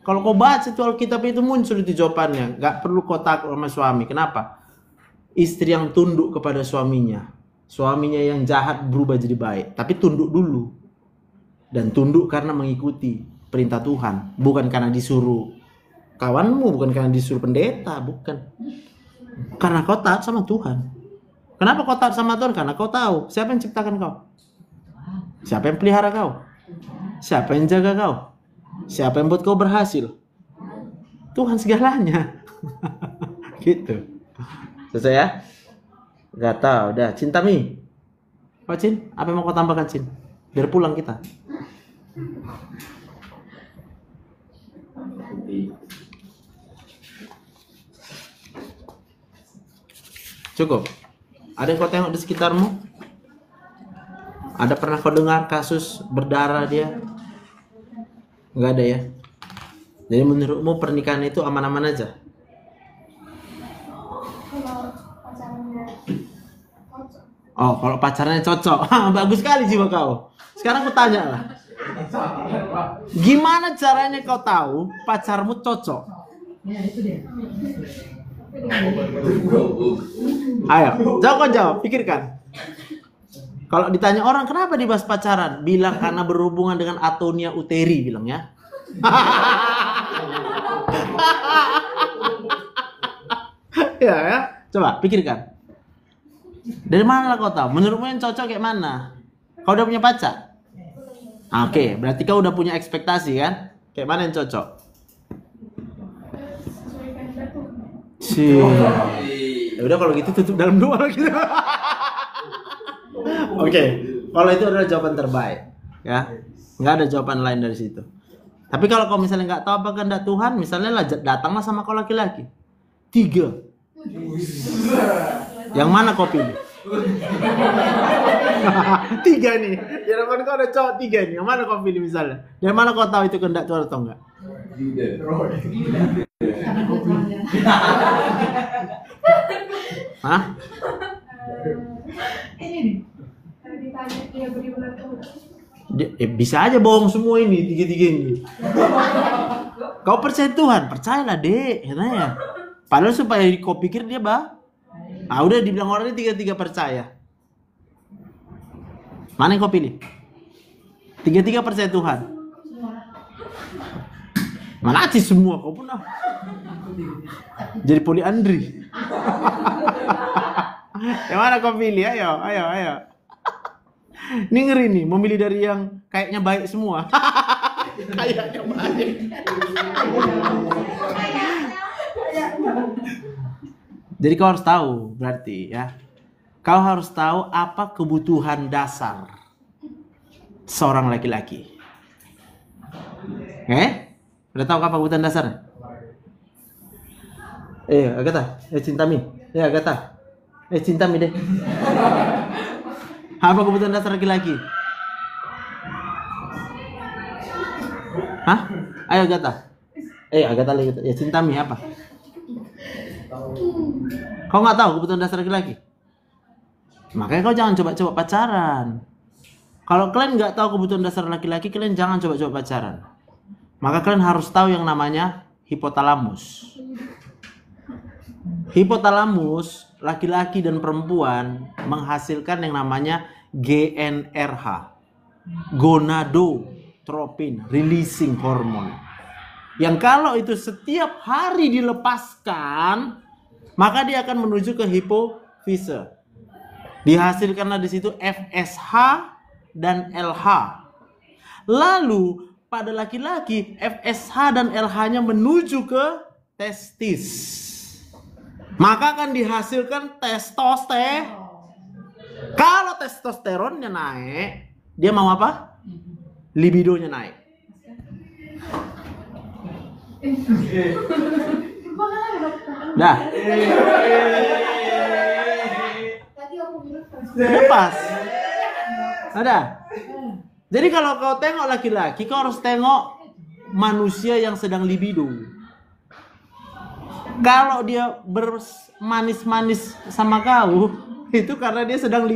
Kalau kau baca itu Alkitab itu muncul itu jawabannya. Nggak perlu kau takut sama suami. Kenapa? Istri yang tunduk kepada suaminya yang jahat berubah jadi baik, tapi tunduk dulu. Dan tunduk karena mengikuti perintah Tuhan, bukan karena disuruh kawanmu, bukan karena disuruh pendeta, bukan. Karena kau taat sama Tuhan. Kenapa kau taat sama Tuhan? Karena kau tahu siapa yang ciptakan kau, siapa yang pelihara kau, siapa yang jaga kau, siapa yang buat kau berhasil. Tuhan segalanya. Gitu. Selesai ya? Gak tahu. Udah. Cinta Mi. Oh Cin, apa yang mau kau tambahkan Cin? Biar pulang kita. Cukup. Ada yang kau tengok di sekitarmu? Ada pernah kau dengar kasus berdarah dia? Enggak ada ya? Jadi menurutmu pernikahan itu aman-aman aja? Kalau pacarannya Oh, kalau pacarnya cocok. Bagus sekali jiwa kau. Sekarang aku tanya lah. Gimana caranya kau tahu pacarmu cocok? Ya itu dia. Ayo, jawab, pikirkan. Kalau ditanya orang kenapa dibahas pacaran, bilang karena berhubungan dengan atonia uteri, bilang ya. Ya, coba pikirkan. Dari mana lah kau tahu? Menurutmu yang cocok kayak mana? Kau udah punya pacar? Oke, berarti kau udah punya ekspektasi kan? Kayak mana yang cocok? Ya udah kalau gitu tutup dalam doa gitu. Oke, kalau itu adalah jawaban terbaik, ya, nggak ada jawaban lain dari situ. Tapi kalau kau misalnya nggak tahu apa kehendak Tuhan, misalnya lah datanglah sama kau laki-laki 3, yang mana kau pilih? 3 nih, di depan kau ada cowok 3 nih, yang mana kau pilih misalnya? Dari mana kau tahu itu kehendak Tuhan atau enggak? Karena gue telanjang. Hah? Ini nih. Kalau ditanya dia beriman atau enggak, Bisa aja bohong semua ini, 3 ini. Kau percaya Tuhan? Percayalah dek, katanya. Padahal supaya kau pikir dia udah dibilang orang ini 3 percaya. Mana yang kau pilih? 3 percaya Tuhan. Mana sih semua kau pun jadi poliandri. Yang mana kau pilih? Ayo. Ini ngeri nih, memilih dari yang kayaknya baik semua. Kayaknya baik. Jadi kau harus tahu berarti ya. Kau harus tahu apa kebutuhan dasar seorang laki-laki. Udah tahu apa kebutuhan dasarnya? Agatha, cintami. Agatha. Cintami deh. Apa kebutuhan dasar laki-laki? Hah? Ayo Agatha. Agatha lagi. Ya cintami apa? Kau nggak tahu kebutuhan dasar laki-laki? Makanya kau jangan coba-coba pacaran. Kalau kalian nggak tahu kebutuhan dasar laki-laki, kalian jangan coba-coba pacaran. Maka kalian harus tahu yang namanya hipotalamus. Hipotalamus, laki-laki dan perempuan menghasilkan yang namanya GnRH, gonadotropin releasing hormone. Yang kalau itu setiap hari dilepaskan, maka dia akan menuju ke hipofise. Dihasilkanlah di situ FSH dan LH. Lalu pada laki-laki FSH dan LH-nya menuju ke testis. Maka akan dihasilkan testosteron. Kalau testosteronnya naik, dia mau apa? Libidonya naik. Dah. tadi aku bilang Lepas. Ada. Jadi kalau kau tengok laki-laki, kau harus tengok manusia yang sedang libido. Kalau dia bermanis-manis sama kau, itu karena dia sedang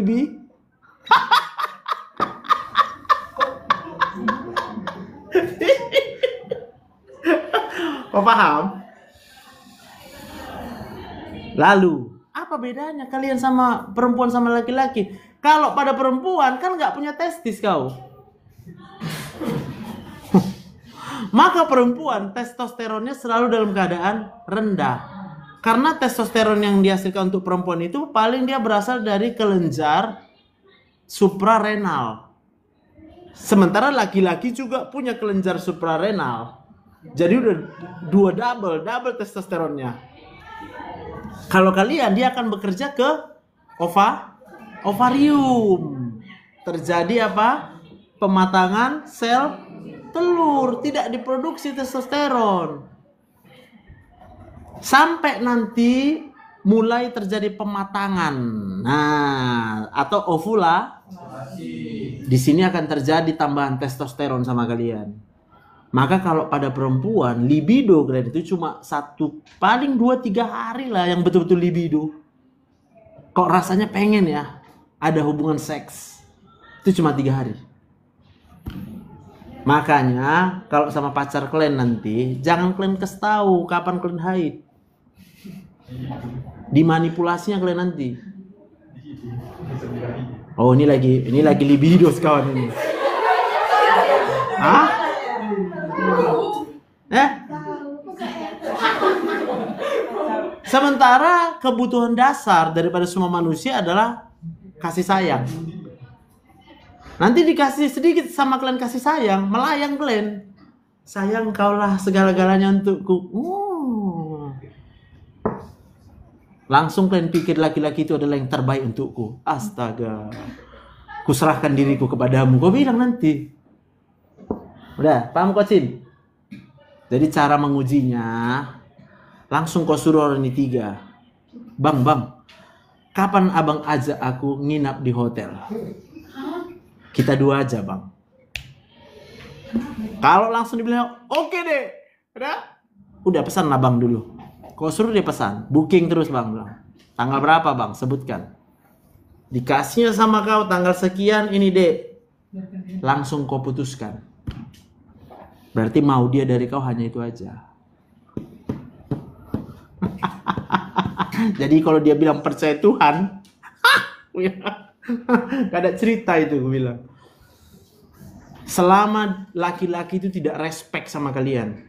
Kau paham? Lalu, apa bedanya kalian sama perempuan sama laki-laki? Kalau pada perempuan kan nggak punya testis kau. Maka perempuan testosteronnya selalu dalam keadaan rendah. Karena testosteron yang dihasilkan untuk perempuan itu paling dia berasal dari kelenjar suprarenal. Sementara laki-laki juga punya kelenjar suprarenal. Jadi udah double testosteronnya. Kalau kalian, dia akan bekerja ke ovarium. Terjadi apa? Pematangan sel telur, tidak diproduksi testosteron. Sampai nanti mulai terjadi pematangan. Nah, atau ovulasi. Di sini akan terjadi tambahan testosteron sama kalian. Maka kalau pada perempuan, libido kalian itu cuma 1, paling 2-3 hari lah yang betul-betul libido. Kok rasanya pengen ya? ada hubungan seks itu cuma 3 hari. Makanya kalau sama pacar kalian nanti jangan kalian kasih tahu kapan kalian haid. Dimanipulasinya kalian nanti. Oh ini lagi libido kawan ini. Hah? Sementara kebutuhan dasar daripada semua manusia adalah kasih sayang. Nanti dikasih sedikit sama kalian kasih sayang, melayang kalian. Sayang kaulah segala-galanya untukku. Langsung kalian pikir laki-laki itu adalah yang terbaik untukku. Astaga. Kuserahkan diriku kepadamu. Kau bilang nanti. Udah, paham Coachin? Jadi cara mengujinya, langsung kau suruh orang ini 3. Bang, kapan abang ajak aku nginap di hotel? Kita 2 aja bang. Kalau langsung dibilang oke deh, udah pesan lah bang dulu. Kau suruh dia pesan, booking terus bang bilang. Tanggal berapa bang? Sebutkan. Dikasihnya sama kau tanggal sekian ini deh. Langsung kau putuskan. Berarti mau dia dari kau hanya itu aja. Jadi kalau dia bilang percaya Tuhan, gak ada cerita itu gue bilang. Selama laki-laki itu tidak respect sama kalian,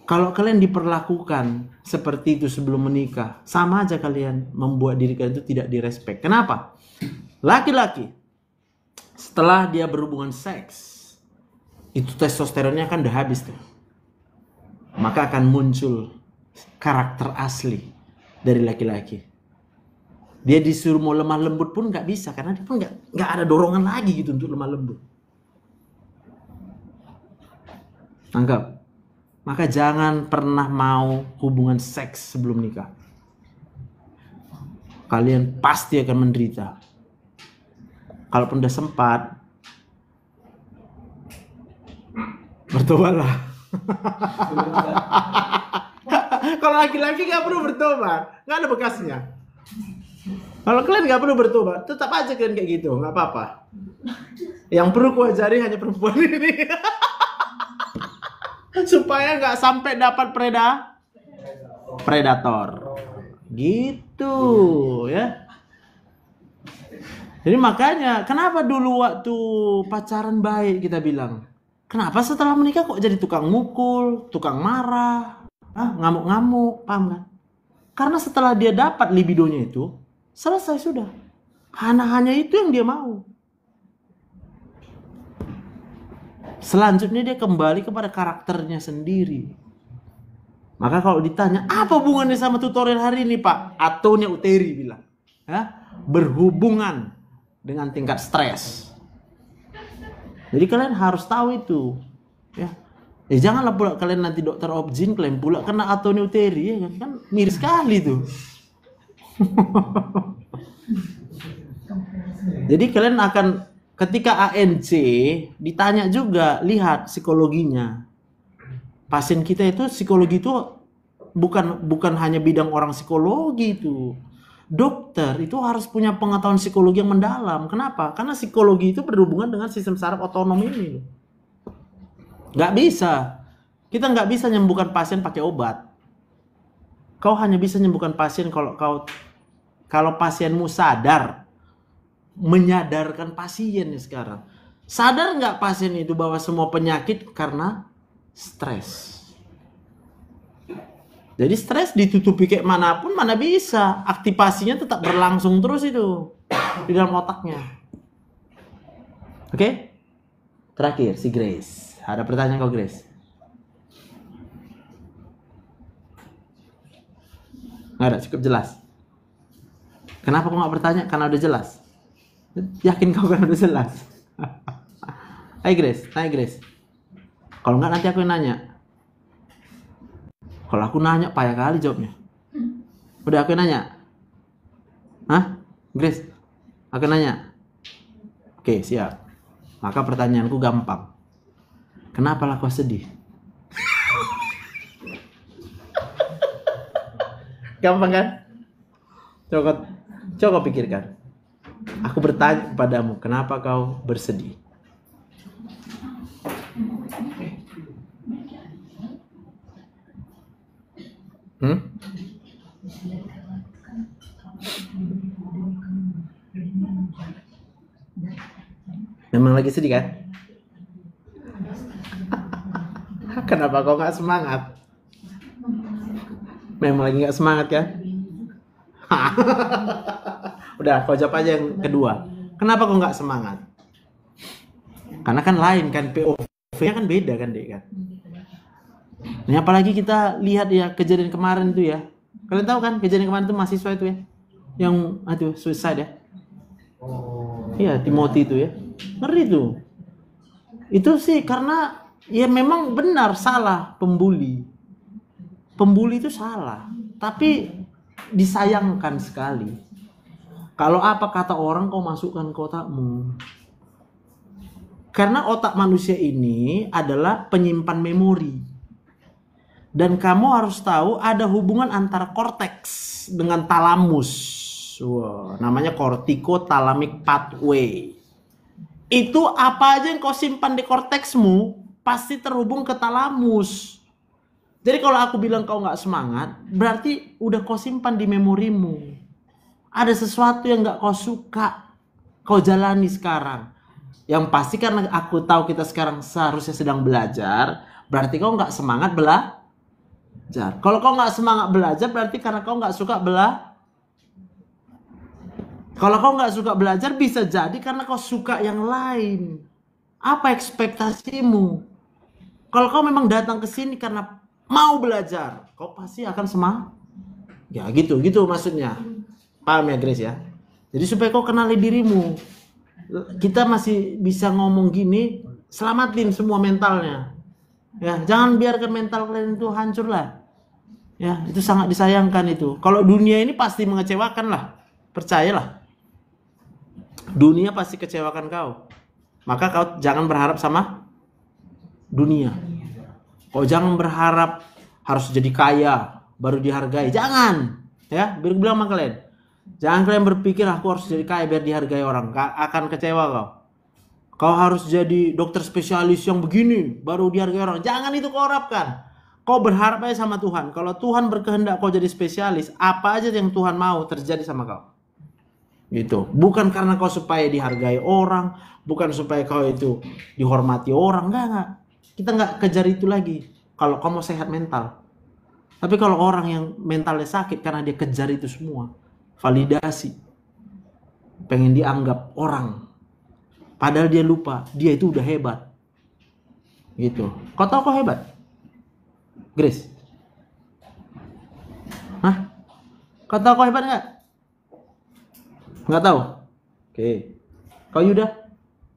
kalau kalian diperlakukan seperti itu sebelum menikah, sama aja kalian membuat diri kalian itu tidak direspek. Kenapa? Laki-laki setelah dia berhubungan seks, itu testosteronnya kan udah habis tuh. Maka akan muncul karakter asli dari laki-laki. Dia disuruh mau lemah lembut pun nggak bisa, karena dia pun nggak ada dorongan lagi gitu untuk lemah lembut. Anggap. Maka jangan pernah mau hubungan seks sebelum nikah. Kalian pasti akan menderita. Kalaupun udah sempat, bertobatlah. Kalau laki-laki nggak perlu bertobat, nggak ada bekasnya. Kalau kalian nggak perlu bertobat, tetap aja kalian kayak gitu, nggak apa-apa. Yang perlu ku ajari hanya perempuan ini. Supaya nggak sampai dapat predator. Gitu ya. Jadi makanya kenapa dulu waktu pacaran baik kita bilang, kenapa setelah menikah kok jadi tukang mukul, tukang marah, ngamuk-ngamuk, paham kan? Karena setelah dia dapat libidonya itu, selesai sudah. Hanya itu yang dia mau. Selanjutnya dia kembali kepada karakternya sendiri. Maka kalau ditanya, apa hubungannya sama tutorial hari ini Pak? Atonia Uteri bilang. Berhubungan dengan tingkat stres. Jadi kalian harus tahu itu. Ya. Janganlah pula kalian nanti dokter objin kalian pula kena Atonia Uteri. Ya kan miris sekali tuh. Jadi kalian akan ketika ANC ditanya juga, lihat psikologinya. Pasien kita itu psikologi itu bukan hanya bidang orang psikologi itu. Dokter itu harus punya pengetahuan psikologi yang mendalam. Kenapa? Karena psikologi itu berhubungan dengan sistem saraf otonom ini. Nggak bisa. Kita nggak bisa menyembuhkan pasien pakai obat. Kau hanya bisa menyembuhkan pasien kalau pasienmu sadar. Menyadarkan pasiennya sekarang. Sadar nggak pasien itu bahwa semua penyakit karena stres. Jadi stres ditutupi kayak manapun mana bisa. Aktivasinya tetap berlangsung terus itu di dalam otaknya. Oke? Terakhir si Grace. Ada pertanyaan kau Grace? Nggak ada, cukup jelas. Kenapa kau nggak bertanya? Karena udah jelas. Yakin kau kan udah jelas. Hai Grace, tanya Grace. Kalau enggak nanti aku yang nanya. Kalau aku nanya payah kali jawabnya. Udah aku yang nanya. Hah? Grace, aku yang nanya. Oke, siap. Maka pertanyaanku gampang. Kenapa lah kau sedih? Gampang kan? Coba pikirkan. Aku bertanya kepadamu, kenapa kau bersedih? Memang lagi sedih kan? Kenapa kau nggak semangat? Memang lagi nggak semangat kan? Udah, kau jawab aja yang kedua. Kenapa kau nggak semangat? Karena kan lain kan, POV-nya kan beda kan, Dek kan? Ini apalagi kita lihat ya kejadian kemarin itu ya. Kalian tahu kan kejadian kemarin itu mahasiswa itu ya, yang aduh suicide ya. Iya, Timothy itu ya. Ngeri tuh. Itu sih karena ya memang benar salah pembuli. Pembuli itu salah, tapi disayangkan sekali. Kalau apa kata orang kau masukkan ke otakmu. Karena otak manusia ini adalah penyimpan memori. Dan kamu harus tahu ada hubungan antara korteks dengan talamus. Wow, namanya corticothalamic pathway. Itu apa aja yang kau simpan di korteksmu pasti terhubung ke talamus. Jadi kalau aku bilang kau nggak semangat, berarti udah kau simpan di memorimu. Ada sesuatu yang nggak kau suka, kau jalani sekarang. Yang pasti karena aku tahu kita sekarang seharusnya sedang belajar, berarti kau nggak semangat belajar. Kalau kau nggak semangat belajar, berarti karena kau nggak suka belajar. Kalau kau nggak suka belajar, bisa jadi karena kau suka yang lain. Apa ekspektasimu? Kalau kau memang datang ke sini karena mau belajar, kau pasti akan semangat. Ya gitu maksudnya. Paham ya Grace ya? Jadi supaya kau kenali dirimu. Kita masih bisa ngomong gini, selamatin semua mentalnya. Ya, jangan biarkan mental kalian itu hancur lah. Ya, itu sangat disayangkan itu. Kalau dunia ini pasti mengecewakan lah. Percayalah. Dunia pasti kecewakan kau. Maka kau jangan berharap sama dunia. Kau jangan berharap harus jadi kaya baru dihargai. Jangan. Ya, biar bilang sama kalian. Jangan kalian berpikir aku harus jadi kaya biar dihargai orang. Akan kecewa kau. Kau harus jadi dokter spesialis yang begini baru dihargai orang. Jangan itu kau harapkan. Kau berharap aja sama Tuhan. Kalau Tuhan berkehendak kau jadi spesialis, apa aja yang Tuhan mau terjadi sama kau. Gitu. Bukan karena kau supaya dihargai orang, bukan supaya kau itu dihormati orang, enggak. Kita enggak kejar itu lagi. Kalau kau mau sehat mental. Tapi kalau orang yang mentalnya sakit karena dia kejar itu semua, validasi, pengen dianggap orang, padahal dia lupa dia itu udah hebat. Gitu. Kau tahu kau hebat? Grace? Hah? Kau tahu kau hebat enggak? Nggak tahu? Oke. Kau Yuda?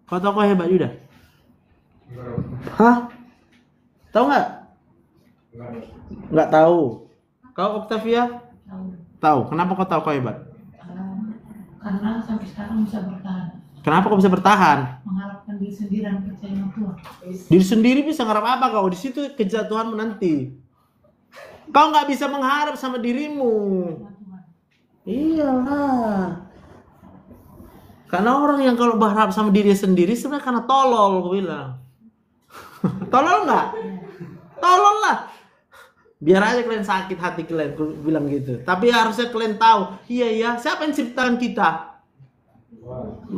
Kau tahu kau hebat Yuda? Hah? Tahu nggak? Nggak tahu. Kau Octavia? Tahu. Kenapa kau tahu kau hebat? Karena sampai sekarang bisa bertahan. Kenapa kau bisa bertahan? Mengharapkan diri sendiri dan percaya sama Tuhan. Diri sendiri bisa ngarap apa kau? Di situ kejatuhan menanti. Kau nggak bisa mengharap sama dirimu. Iyalah. Karena orang yang kalau berharap sama diri sendiri sebenarnya karena tolol, gue bilang. Tolol nggak? Tolol lah. Biar aja kalian sakit hati kalian, gue bilang gitu. Tapi harusnya kalian tahu, iya, siapa yang ciptakan kita?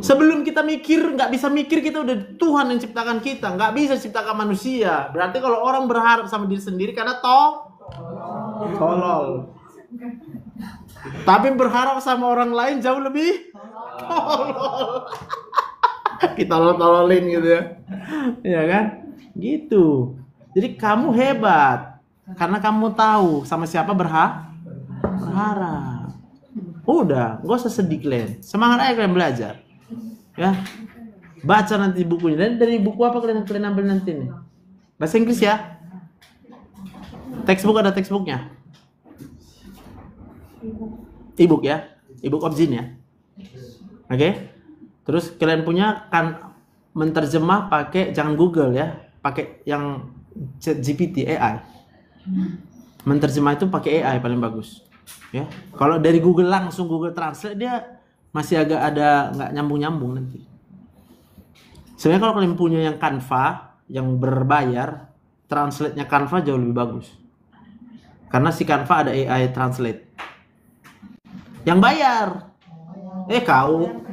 Sebelum kita mikir, nggak bisa mikir kita udah Tuhan yang ciptakan kita, nggak bisa ciptakan manusia. Berarti kalau orang berharap sama diri sendiri karena tolol. Tapi berharap sama orang lain jauh lebih tolol. Kita tololin gitu ya. Ya kan? Gitu. Jadi kamu hebat karena kamu tahu sama siapa berharap. Udah, gak usah sedih kalian. Semangat aja kalian belajar. Ya. Baca nanti bukunya. Dan dari buku apa kalian ambil nanti nih? Bahasa Inggris ya? Textbook ada textbooknya? E-book ya? E-book of Jin ya? Oke? Terus kalian punya kan menterjemah pakai, jangan Google ya, pakai yang ChatGPT AI. Menterjemah itu pakai AI paling bagus. Ya. Kalau dari Google langsung Google Translate dia masih agak ada nggak nyambung-nyambung nanti. Sebenarnya kalau kalian punya yang Canva yang berbayar, translate-nya Canva jauh lebih bagus. Karena si Canva ada AI translate. Yang bayar. Kau.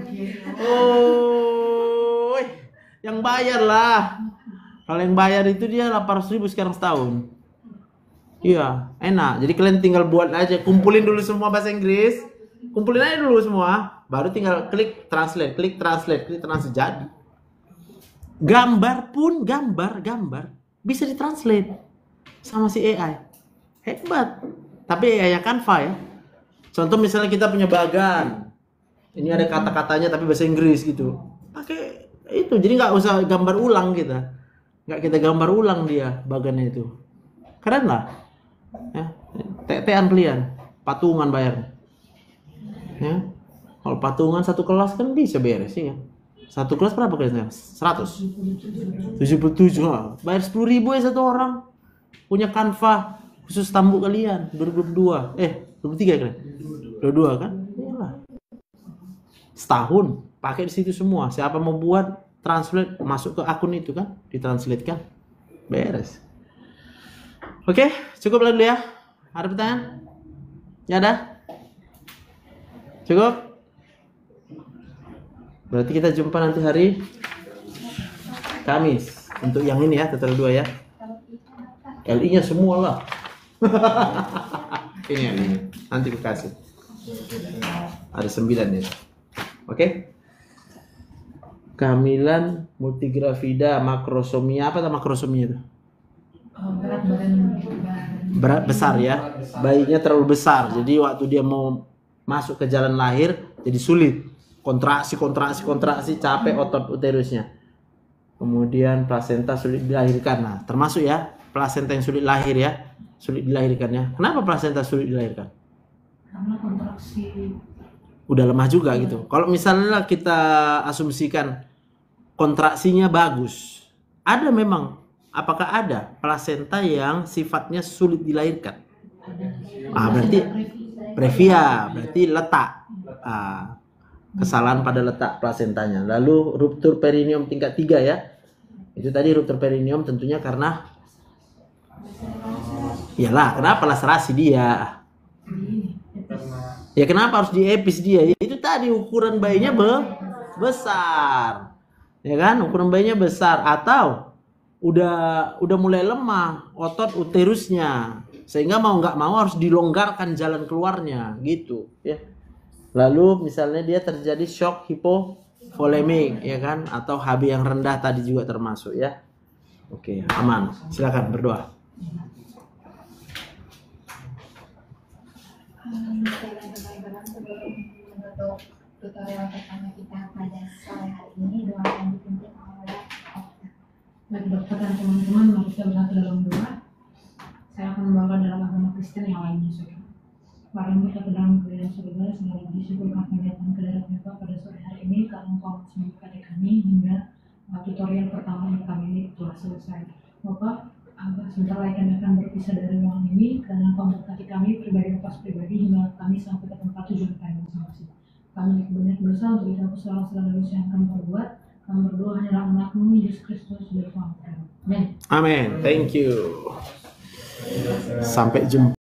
Oh, yang bayar lah. Kalau yang bayar itu dia 800.000 sekarang setahun. Iya, enak. Jadi kalian tinggal buat aja, kumpulin dulu semua bahasa Inggris. Kumpulin aja dulu semua, baru tinggal klik translate jadi. Gambar pun gambar bisa ditranslate sama si AI. Hebat. Tapi AI ya Canva ya. Contoh misalnya kita punya bagan. Ini ada kata-katanya tapi bahasa Inggris gitu. Pakai itu. Jadi nggak usah gambar ulang kita. Nggak kita gambar ulang dia bagannya itu. Keren lah. Ya. Tetean kalian. Patungan bayar. Ya. Kalau patungan satu kelas kan bisa beres ya. Satu kelas berapa kelasnya? 100. 77. Bayar 10.000 ya satu orang. Punya Canva khusus tamu kalian 2022. 23 kan? 22 kan? Iyalah. Setahun pakai di situ semua. Siapa mau buat translate masuk ke akun itu kan, ditranslate kan. Beres. Oke, cukup dulu ya. Ada pertanyaan? Ya ada? Cukup? Berarti kita jumpa nanti hari Kamis untuk yang ini ya, tutorial 2 ya. LI-nya semua lah. Ini LI-nya. Nanti kasih. Ada 9 ya. Oke. Kehamilan multigrafida makrosomia, apa tuh makrosomia itu? Berat badan. Berat besar ya. Bayinya terlalu besar. Jadi waktu dia mau masuk ke jalan lahir jadi sulit. Kontraksi, capek otot uterusnya. Kemudian plasenta sulit dilahirkan. Nah, termasuk ya plasenta yang sulit lahir ya, sulit dilahirkannya. Kenapa plasenta sulit dilahirkan? Karena kontraksi. Udah lemah juga gitu. Kalau misalnya kita asumsikan kontraksinya bagus, ada memang. Apakah ada plasenta yang sifatnya sulit dilahirkan? Berarti previa, berarti letak. Kesalahan pada letak plasentanya. Lalu ruptur perineum tingkat 3 ya. Itu tadi ruptur perineum tentunya karena iyalah, kenapa laserasi dia? Ya kenapa harus diepis dia? Itu tadi ukuran bayinya besar. Ya kan? Ukuran bayinya besar atau udah mulai lemah otot uterusnya. Sehingga mau nggak mau harus dilonggarkan jalan keluarnya gitu, ya. Lalu misalnya dia terjadi shock hipovolemik ya kan, atau HB yang rendah tadi juga termasuk ya. Oke, aman. Silakan berdoa. Untuk tutorial pertama kita pada sore hari ini, doa yang dipimpin oleh Okta. Baik dokter dan teman-teman, mari kita bersatu dalam doa. Saya akan membawa dalam agama Kristen yang lainnya, saudara. Barang kita ke dalam kerajaan surga, segala puji syukur kami datang ke dalam Bapa pada sore hari ini, karena Engkau menyembuhkan kami hingga tutorial pertama yang kami ini telah selesai. Bapak, sebentar lagi kami akan berpisah dari ruangan ini, karena Engkau memberkati kami pribadi lepas pribadi hingga kami sampai ke tempat tujuan kami masing-masing. Kami banyak dosa untuk kita segala dosa yang kami perbuat. Kami berdoa hanya dalam nama Yesus Kristus dari Tuhan. Amin. Amin. Thank you. Sampai jumpa.